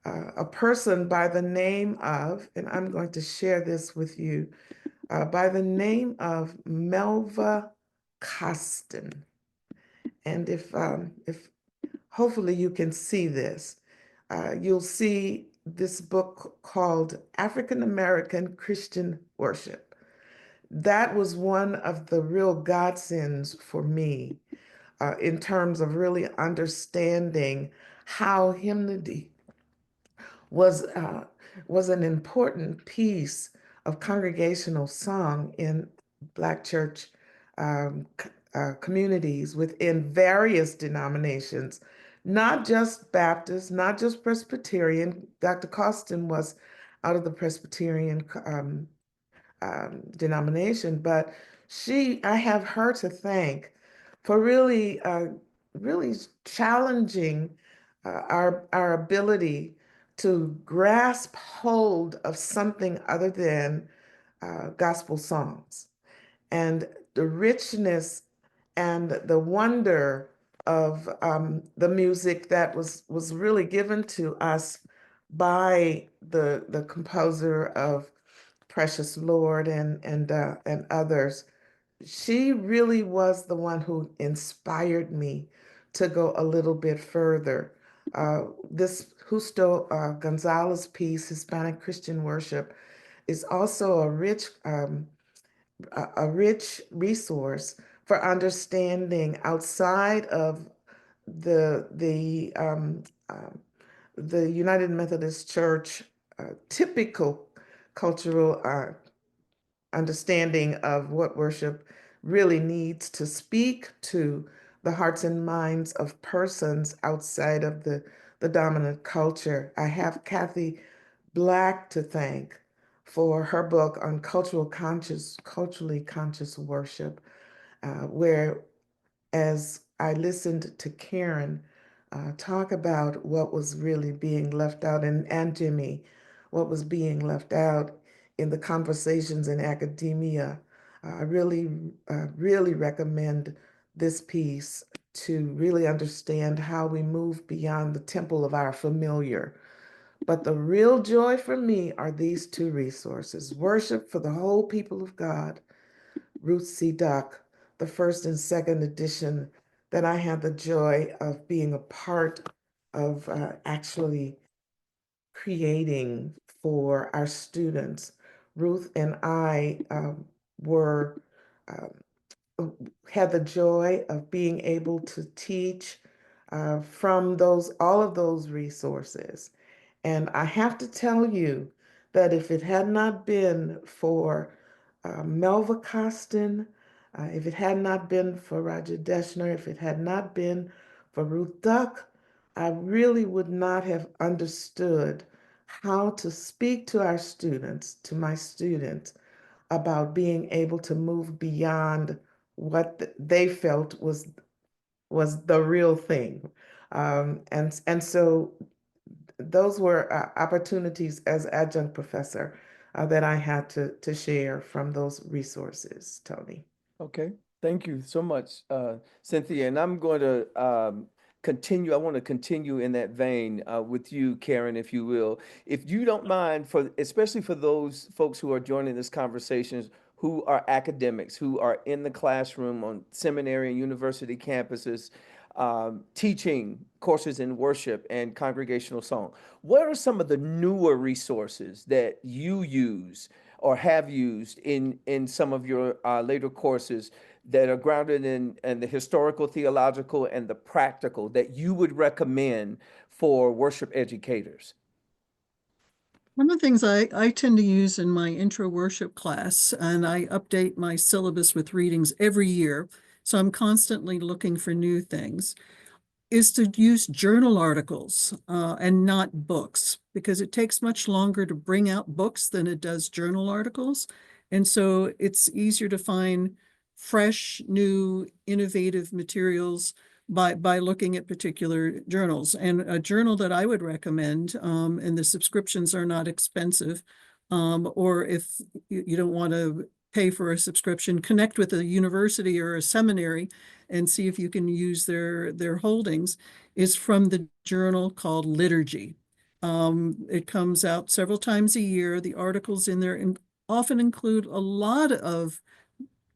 a person by the name of, and I'm going to share this with you, by the name of Melva Costin. And if hopefully you can see this, you'll see this book called African American Christian Worship. That was one of the real godsends for me in terms of really understanding how hymnody was was an important piece of congregational song in Black church communities within various denominations, not just Baptist, not just Presbyterian. Dr. Costin was out of the Presbyterian denomination, but I have her to thank for really challenging our ability to grasp hold of something other than gospel songs and the richness and the wonder of the music that was really given to us by the composer of Precious Lord and others. She really was the one who inspired me to go a little bit further. This Justo Gonzalez piece, Hispanic Christian Worship, is also a rich resource for understanding outside of the United Methodist Church typical cultural understanding of what worship really needs to speak to the hearts and minds of persons outside of the dominant culture. I have Kathy Black to thank for her book on culturally conscious worship, where as I listened to Karen talk about what was really being left out, and Jimmy, what was being left out in the conversations in academia, I really recommend this piece to really understand how we move beyond the temple of our familiar. But the real joy for me are these two resources: Worship for the Whole People of God, Ruth C. Duck, the first and second edition that I had the joy of being a part of actually creating for our students. Ruth and I were had the joy of being able to teach from all of those resources. And I have to tell you that if it had not been for Melva Costin, if it had not been for Roger Deschner, if it had not been for Ruth Duck, I really would not have understood how to speak to our students, to my students, about being able to move beyond what they felt was the real thing. And so those were opportunities as adjunct professor that I had to share from those resources, Tony. Okay, thank you so much, Cynthia. And I'm going to continue. I want to continue in that vein with you, Karen, if you will. If you don't mind, especially for those folks who are joining this conversation, who are academics, who are in the classroom on seminary and university campuses, teaching courses in worship and congregational song, what are some of the newer resources that you use or have used in some of your later courses that are grounded in the historical, theological, and the practical that you would recommend for worship educators? One of the things I tend to use in my intro worship class, and I update my syllabus with readings every year, so I'm constantly looking for new things, is to use journal articles and not books, because it takes much longer to bring out books than it does journal articles. And so it's easier to find fresh, new, innovative materials by looking at particular journals. And a journal that I would recommend, and the subscriptions are not expensive, or if you don't want to pay for a subscription, connect with a university or a seminary and see if you can use their holdings, is from the journal called Liturgy. It comes out several times a year. The articles in there often include a lot of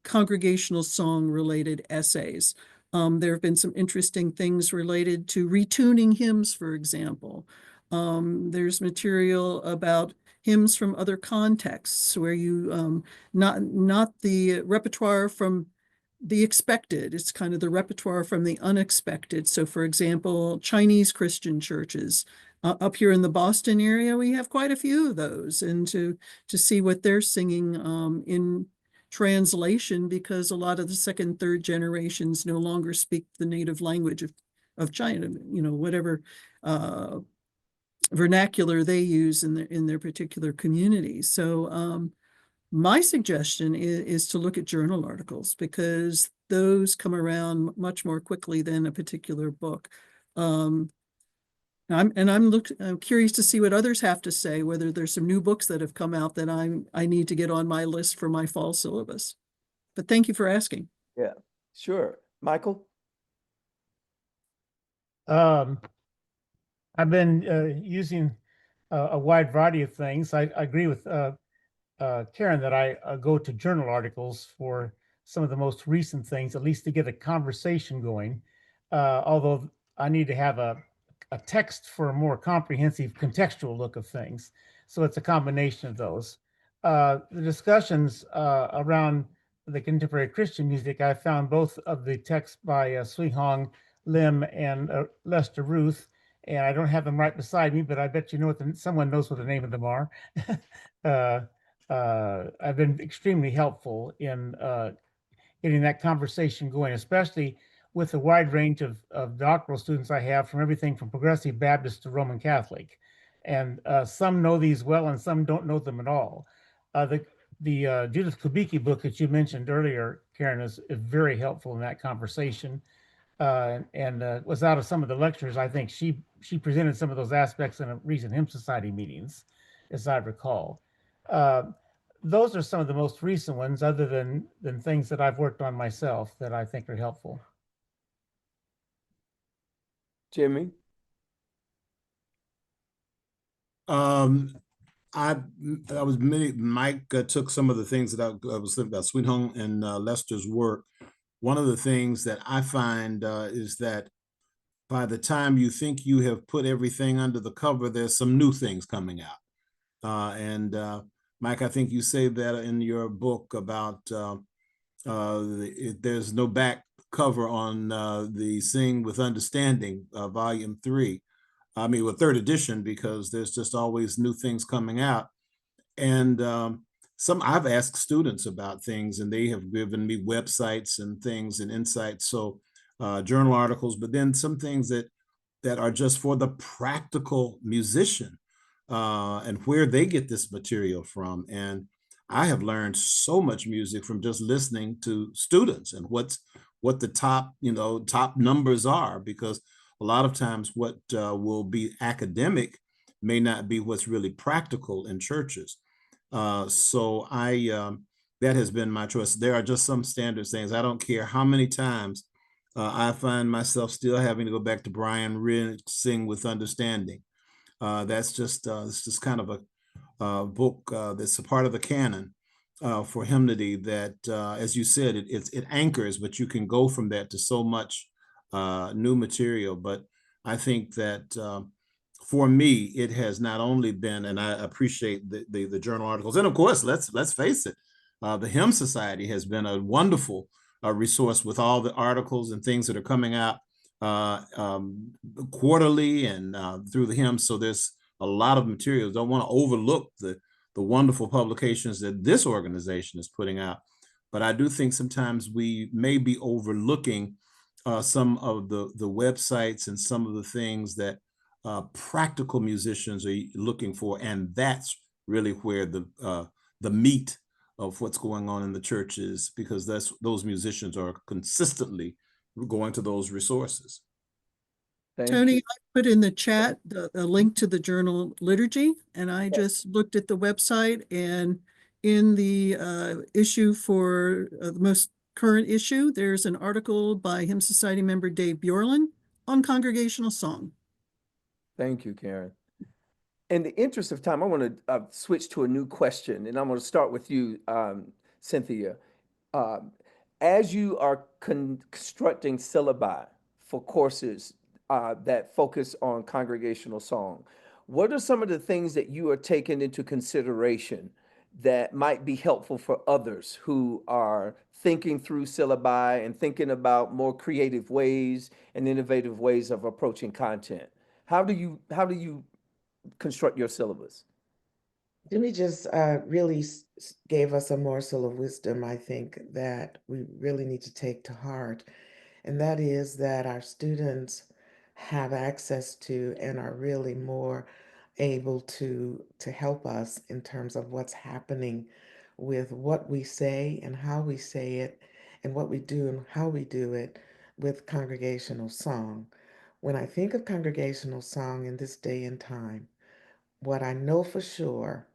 congregational song related essays. There have been some interesting things related to retuning hymns, for example. There's material about hymns from other contexts where you not the repertoire from the expected, it's kind of the repertoire from the unexpected. So for example, Chinese Christian churches Up here in the Boston area, we have quite a few of those, and to see what they're singing in translation, because a lot of the second, third generations no longer speak the native language of China, you know, whatever vernacular they use in their particular community. So my suggestion is to look at journal articles, because those come around much more quickly than a particular book. I'm curious to see what others have to say, whether there's some new books that have come out that I need to get on my list for my fall syllabus. But thank you for asking. Yeah, sure. Michael? I've been using a wide variety of things. I agree with Karen that I go to journal articles for some of the most recent things, at least to get a conversation going. Although I need to have a text for a more comprehensive contextual look of things. So it's a combination of those. The discussions around the contemporary Christian music, I found both of the texts by Sui Hong Lim and Lester Ruth, and I don't have them right beside me, but I bet you know someone knows what the name of them are. I've been extremely helpful in getting that conversation going, especially with the wide range of doctoral students I have, from everything from Progressive Baptist to Roman Catholic. And some know these well and some don't know them at all. The Judith Kubicki book that you mentioned earlier, Karen, is very helpful in that conversation. And was out of some of the lectures. I think she presented some of those aspects in a recent Hymn Society meetings, as I recall. Those are some of the most recent ones, other than things that I've worked on myself that I think are helpful. Jimmy? Mike took some of the things that I was thinking about, Sweet Home and Lester's work. One of the things that I find is that by the time you think you have put everything under the cover, there's some new things coming out. Mike, I think you say that in your book about there's no back cover on the Sing with Understanding, volume 3. I mean, with 3rd edition, because there's just always new things coming out. And I've asked students about things, and they have given me websites and things and insights. So journal articles, but then some things that are just for the practical musician and where they get this material from. And I have learned so much music from just listening to students and what the top numbers are, because a lot of times what will be academic may not be what's really practical in churches. So that has been my choice. There are just some standard things. I don't care how many times I find myself still having to go back to Brian Ridge, Sing with Understanding. That's just it's just kind of a book that's a part of the canon for hymnody that, as you said, it anchors, but you can go from that to so much new material. But I think that for me, it has not only been, and I appreciate the journal articles, and of course, let's face it, the Hymn Society has been a wonderful resource with all the articles and things that are coming out quarterly and through the hymns. So there's a lot of materials. Don't want to overlook the wonderful publications that this organization is putting out. But I do think sometimes we may be overlooking some of the websites and some of the things that practical musicians are looking for. And that's really where the meat of what's going on in the church is, because those musicians are consistently going to those resources. Tony, I put in the chat a link to the journal liturgy, and I just looked at the website, and in the issue for the most current issue, there's an article by Hymn Society member Dave Bjorlin on congregational song. Thank you, Karen. In the interest of time, I want to switch to a new question, and I'm going to start with you, Cynthia. As you are constructing syllabi for courses that focus on congregational song, what are some of the things that you are taking into consideration that might be helpful for others who are thinking through syllabi and thinking about more creative ways and innovative ways of approaching content? How do you construct your syllabus? Jimmy just really gave us a morsel of wisdom, I think, that we really need to take to heart. And that is that our students have access to and are really more able to help us in terms of what's happening with what we say and how we say it, and what we do and how we do it with congregational song. When I think of congregational song in this day and time, what I know for sure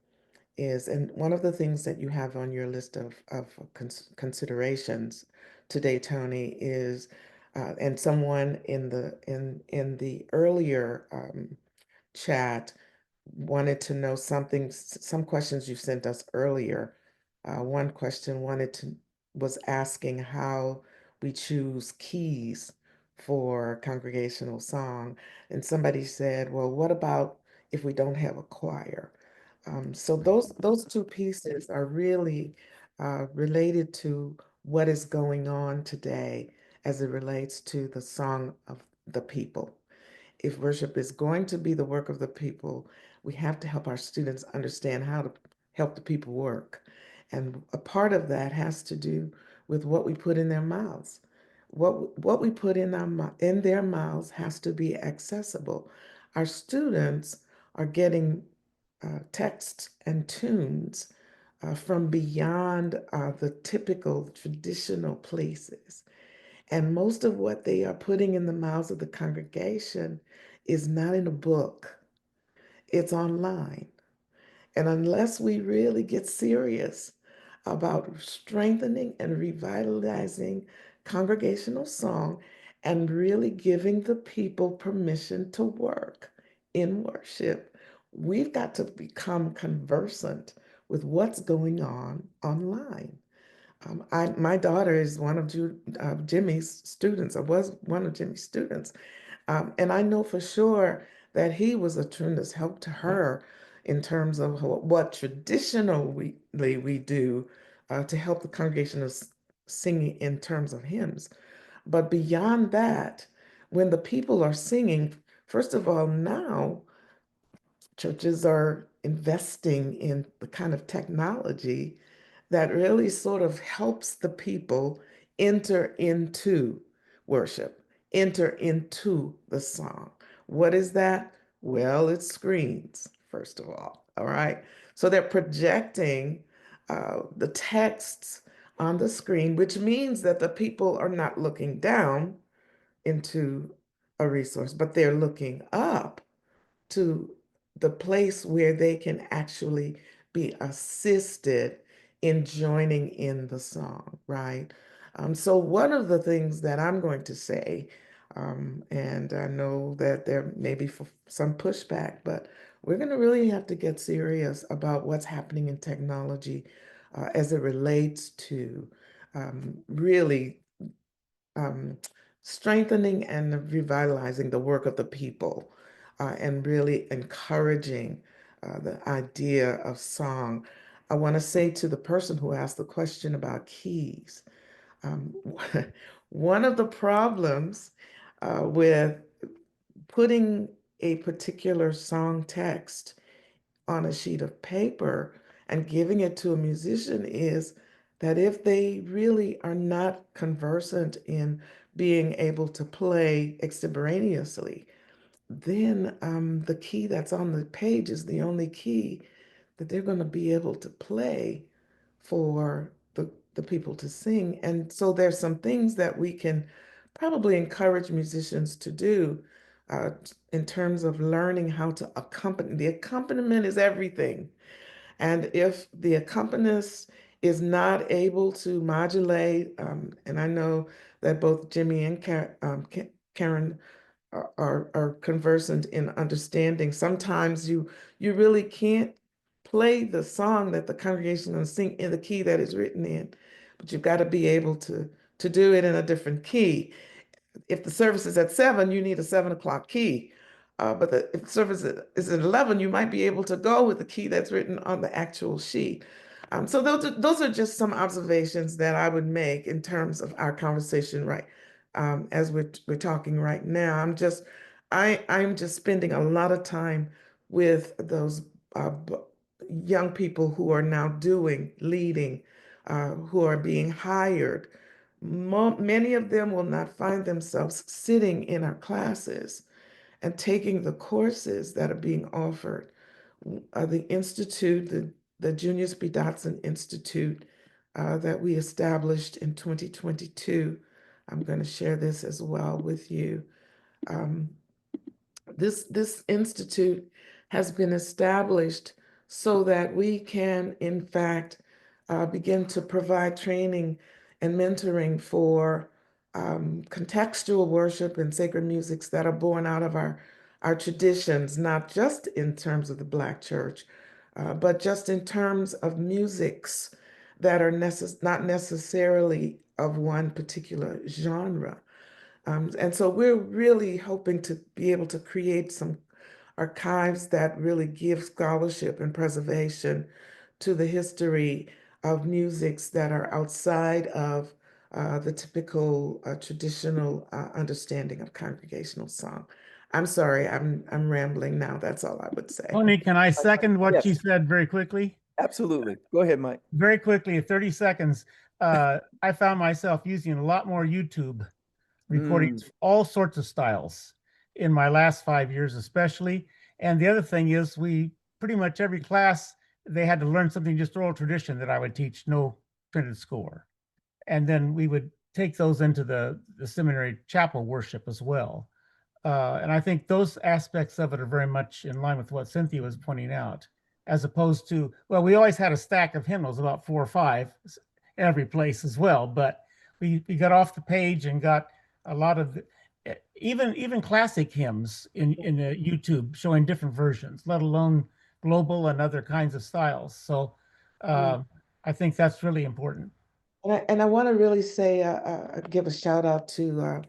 is, and one of the things that you have on your list of considerations today, Tony, is, and someone in the earlier chat wanted to know something, some questions you sent us earlier. One question was asking how we choose keys for congregational song. And somebody said, well, what about if we don't have a choir? So those two pieces are really related to what is going on today as it relates to the song of the people. If worship is going to be the work of the people, we have to help our students understand how to help the people work. And a part of that has to do with what we put in their mouths. What we put in their mouths has to be accessible. Our students are getting texts and tunes from beyond the typical traditional places. And most of what they are putting in the mouths of the congregation is not in a book, it's online. And unless we really get serious about strengthening and revitalizing congregational song and really giving the people permission to work in worship, we've got to become conversant with what's going on online. My daughter is one of Jimmy's students, or was one of Jimmy's students. And I know for sure that he was a tremendous help to her in terms of what traditionally we do to help the congregation of singing in terms of hymns. But beyond that, when the people are singing, first of all, now churches are investing in the kind of technology that really sort of helps the people enter into worship, enter into the song. What is that? Well, it's screens, first of all right? So they're projecting the texts on the screen, which means that the people are not looking down into a resource, but they're looking up to the place where they can actually be assisted in joining in the song, right? So one of the things that I'm going to say, and I know that there may be some pushback, but we're going to really have to get serious about what's happening in technology as it relates to really strengthening and revitalizing the work of the people and really encouraging the idea of song. I want to say to the person who asked the question about keys, um, one of the problems with putting a particular song text on a sheet of paper and giving it to a musician is that if they really are not conversant in being able to play extemporaneously, then the key that's on the page is the only key that they're going to be able to play for the people to sing. And so there's some things that we can probably encourage musicians to do in terms of learning how to accompany. The accompaniment is everything. And if the accompanist is not able to modulate, and I know that both Jimmy and Karen are conversant in understanding, sometimes you really can't play the song that the congregation is sing in the key that is written in, but you've got to be able to do it in a different key. If the service is at 7, you need a 7 o'clock key. But if the service is at 11, you might be able to go with the key that's written on the actual sheet. So those are just some observations that I would make in terms of our conversation, right? As we're talking right now. I'm just spending a lot of time with those young people who are now leading, who are being hired. Many of them will not find themselves sitting in our classes and taking the courses that are being offered. The institute, the Junius B. Dotson Institute that we established in 2022, I'm going to share this as well with you. This institute has been established so that we can, in fact, begin to provide training and mentoring for contextual worship and sacred musics that are born out of our traditions, not just in terms of the Black church, but just in terms of musics that are not necessarily of one particular genre. And so we're really hoping to be able to create some archives that really give scholarship and preservation to the history of musics that are outside of the typical traditional understanding of congregational song. I'm sorry, I'm rambling now. That's all I would say. Tony, can I second what Yes. you said very quickly? Absolutely. Go ahead, Mike. Very quickly, 30 seconds. I found myself using a lot more YouTube recordings, all sorts of styles in my last 5 years, especially. And the other thing is we pretty much every class, they had to learn something just oral tradition that I would teach, no printed score. And then we would take those into the seminary chapel worship as well. And I think those aspects of it are very much in line with what Cynthia was pointing out, as opposed to, well, we always had a stack of hymnals, about 4 or 5 every place as well. But we got off the page and got a lot of even classic hymns in YouTube showing different versions, let alone global and other kinds of styles. So I think that's really important. And I want to really say, give a shout out to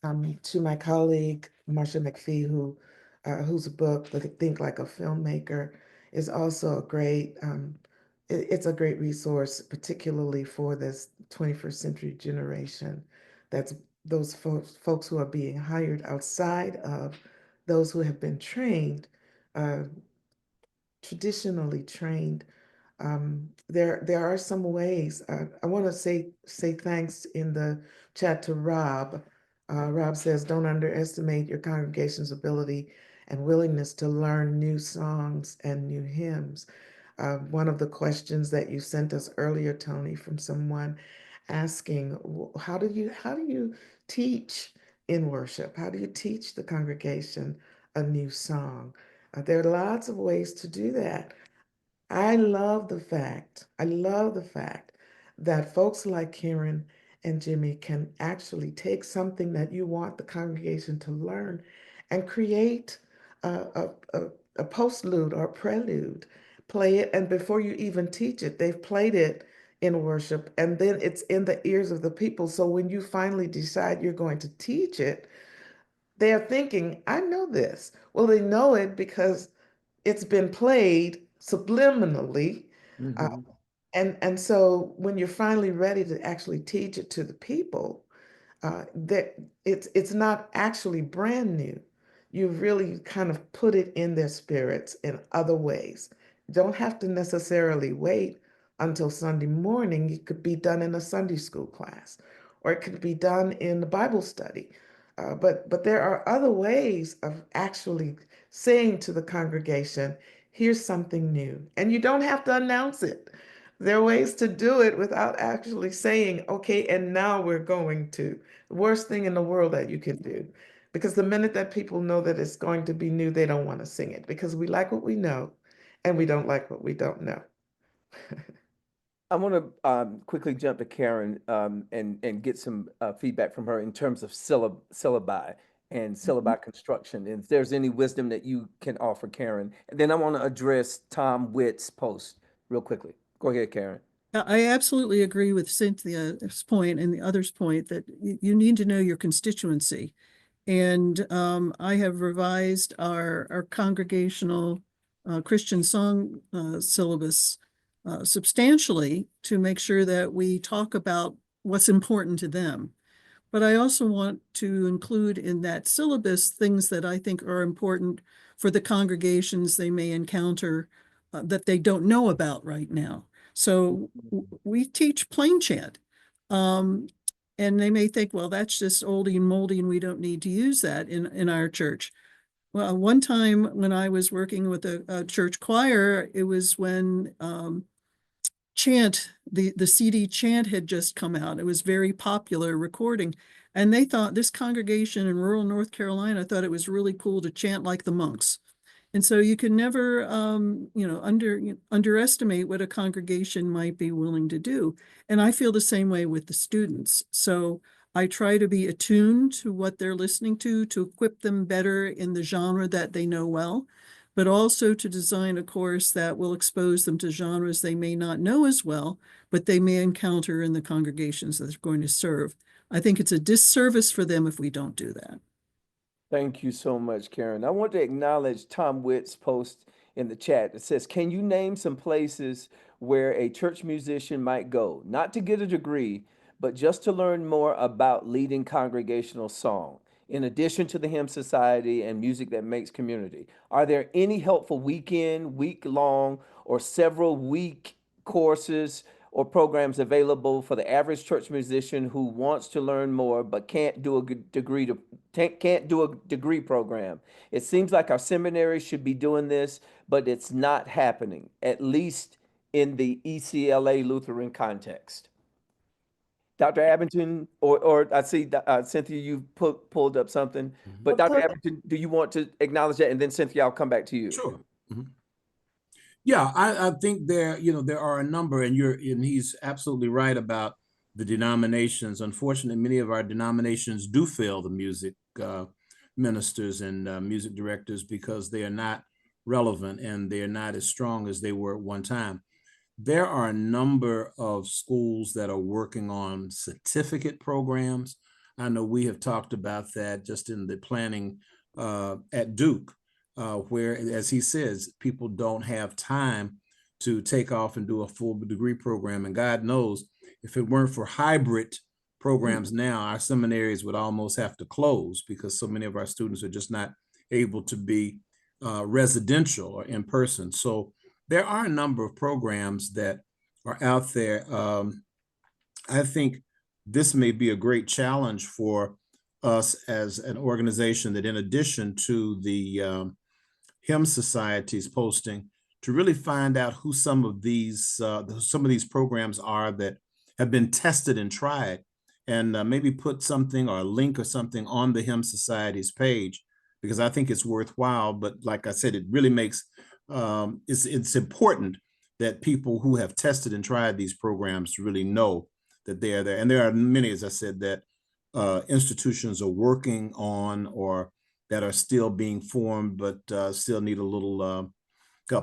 my colleague, Marcia McPhee, whose book, Think Like a Filmmaker, is also a great, it's a great resource, particularly for this 21st century generation. That's those folks who are being hired outside of those who have been trained, traditionally trained. There are some ways. I want to say thanks in the chat to Rob. Rob says, don't underestimate your congregation's ability and willingness to learn new songs and new hymns. One of the questions that you sent us earlier, Tony, from someone asking, how do you teach in worship? How do you teach the congregation a new song? There are lots of ways to do that. I love the fact that folks like Karen and Jimmy can actually take something that you want the congregation to learn and create a postlude or a prelude, play it, and before you even teach it, they've played it in worship, and then it's in the ears of the people. So when you finally decide you're going to teach it, they're thinking, I know this. Well, they know it because it's been played subliminally. And so when you're finally ready to actually teach it to the people, that it's not actually brand new. You've really kind of put it in their spirits in other ways. You don't have to necessarily wait until Sunday morning. It could be done in a Sunday school class, or it could be done in the Bible study. But there are other ways of actually saying to the congregation, here's something new. And you don't have to announce it. There are ways to do it without actually saying, okay, and now we're going to. The worst thing in the world that you can do. Because the minute that people know that it's going to be new, they don't want to sing it because we like what we know and we don't like what we don't know. I want to quickly jump to Karen and get some feedback from her in terms of syllabi and syllabi construction. And if there's any wisdom that you can offer, Karen. And then I want to address Tom Witt's post real quickly. Go ahead, Karen. I absolutely agree with Cynthia's point and the others' point that you need to know your constituency. And I have revised our congregational Christian song syllabus substantially to make sure that we talk about what's important to them. but I also want to include in that syllabus things that I think are important for the congregations they may encounter that they don't know about right now. So we teach plain chant. And they may think, well, that's just oldie and moldy and we don't need to use that in our church. Well, one time when I was working with a church choir, it was when chant, the CD chant had just come out. It was very popular recording. And they thought, this congregation in rural North Carolina thought it was really cool to chant like the monks. And so you can never, underestimate what a congregation might be willing to do. And I feel the same way with the students. So I try to be attuned to what they're listening to equip them better in the genre that they know well, but also to design a course that will expose them to genres they may not know as well, but they may encounter in the congregations that they're going to serve. I think it's a disservice for them if we don't do that. Thank you so much, Karen. I want to acknowledge Tom Witt's post in the chat. It says, can you name some places where a church musician might go, not to get a degree, but just to learn more about leading congregational song, in addition to the hymn society and music that makes community? Are there any helpful weekend, week-long, or several week courses or programs available for the average church musician who wants to learn more but can't do a degree program? It seems like our seminaries should be doing this, but it's not happening, at least in the ECLA Lutheran context. Dr. Abbington, or I see Cynthia, you pulled up something, but Dr. Abbington, do you want to acknowledge that? And then Cynthia, I'll come back to you. Sure. Yeah, I think there are a number, and he's absolutely right about the denominations. Unfortunately, many of our denominations do fail the music ministers and music directors because they are not relevant and they are not as strong as they were at one time. There are a number of schools that are working on certificate programs. I know we have talked about that just in the planning at Duke, where, as he says, people don't have time to take off and do a full degree program. And God knows, if it weren't for hybrid programs now, our seminaries would almost have to close because so many of our students are just not able to be residential or in person. So there are a number of programs that are out there. I think this may be a great challenge for us as an organization that, in addition to the hymn societies posting, to really find out who some of these programs are that have been tested and tried, and maybe put something or a link or something on the hymn society's page, because I think it's worthwhile. But like I said, it really makes it's important that people who have tested and tried these programs really know that they are there. And there are many, as I said, that institutions are working on or that are still being formed, but still need a little,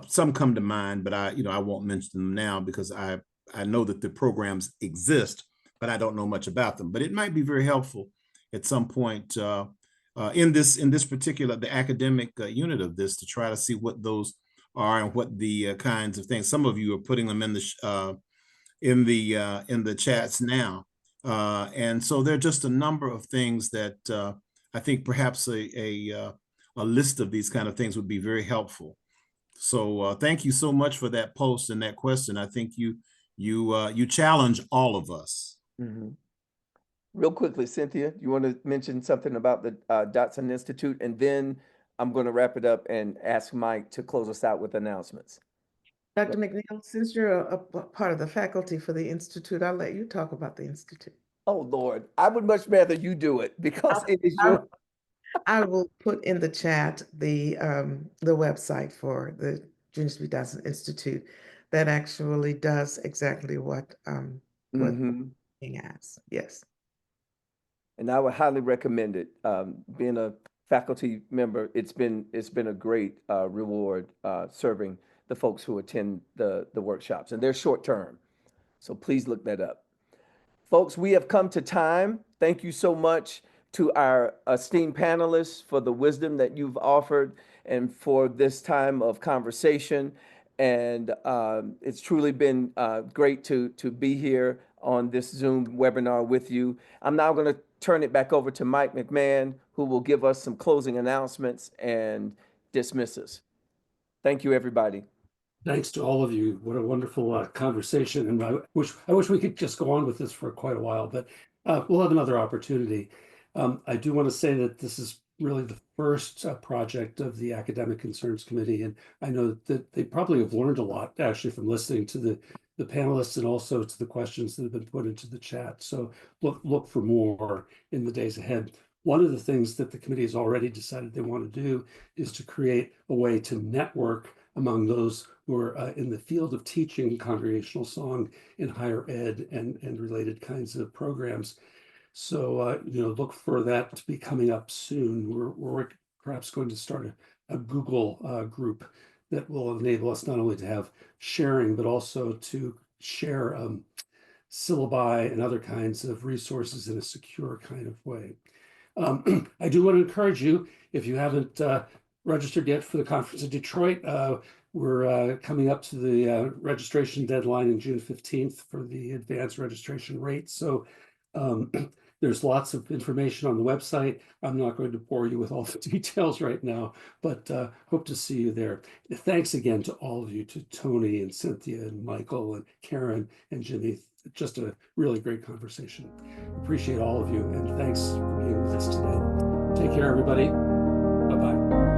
some come to mind, but I won't mention them now because I know that the programs exist, but I don't know much about them. But it might be very helpful at some point in this particular, the academic unit of this, to try to see what those are and what the kinds of things. Some of you are putting them in the chats now, and so there are just a number of things that I think perhaps a list of these kind of things would be very helpful. So thank you so much for that post and that question. I think you challenge all of us. Mm-hmm. Real quickly, Cynthia, you want to mention something about the Dotson Institute, and then I'm going to wrap it up and ask Mike to close us out with announcements. Dr. McNeil, since you're a part of the faculty for the Institute, I'll let you talk about the Institute. Oh, Lord, I would much rather you do it because it is your... I will put in the chat the website for the Junius B. Dotson Institute that actually does exactly what being asked. Yes. And I would highly recommend it. Being a faculty member, it's been a great reward serving the folks who attend the workshops, and they're short term. So please look that up. Folks, we have come to time. Thank you so much to our esteemed panelists for the wisdom that you've offered and for this time of conversation. And it's truly been great to be here on this Zoom webinar with you. I'm now going to turn it back over to Mike McMahon, who will give us some closing announcements and dismiss us. Thank you, everybody. Thanks to all of you. What a wonderful conversation. And I wish we could just go on with this for quite a while, but we'll have another opportunity. I do want to say that this is really the first project of the Academic Concerns Committee. And I know that they probably have learned a lot actually from listening to the panelists and also to the questions that have been put into the chat. So look for more in the days ahead. One of the things that the committee has already decided they want to do is to create a way to network among those who are in the field of teaching congregational song in higher ed and related kinds of programs. So, look for that to be coming up soon. We're perhaps going to start a Google group that will enable us not only to have sharing, but also to share syllabi and other kinds of resources in a secure kind of way. I do want to encourage you, if you haven't registered yet for the conference in Detroit, we're coming up to the registration deadline in June 15th for the advanced registration rate. So there's lots of information on the website. I'm not going to bore you with all the details right now, but hope to see you there. Thanks again to all of you, to Tony and Cynthia and Michael and Karen and Jimmy. Just a really great conversation. Appreciate all of you, and thanks for being with us today. Take care, everybody. Bye-bye.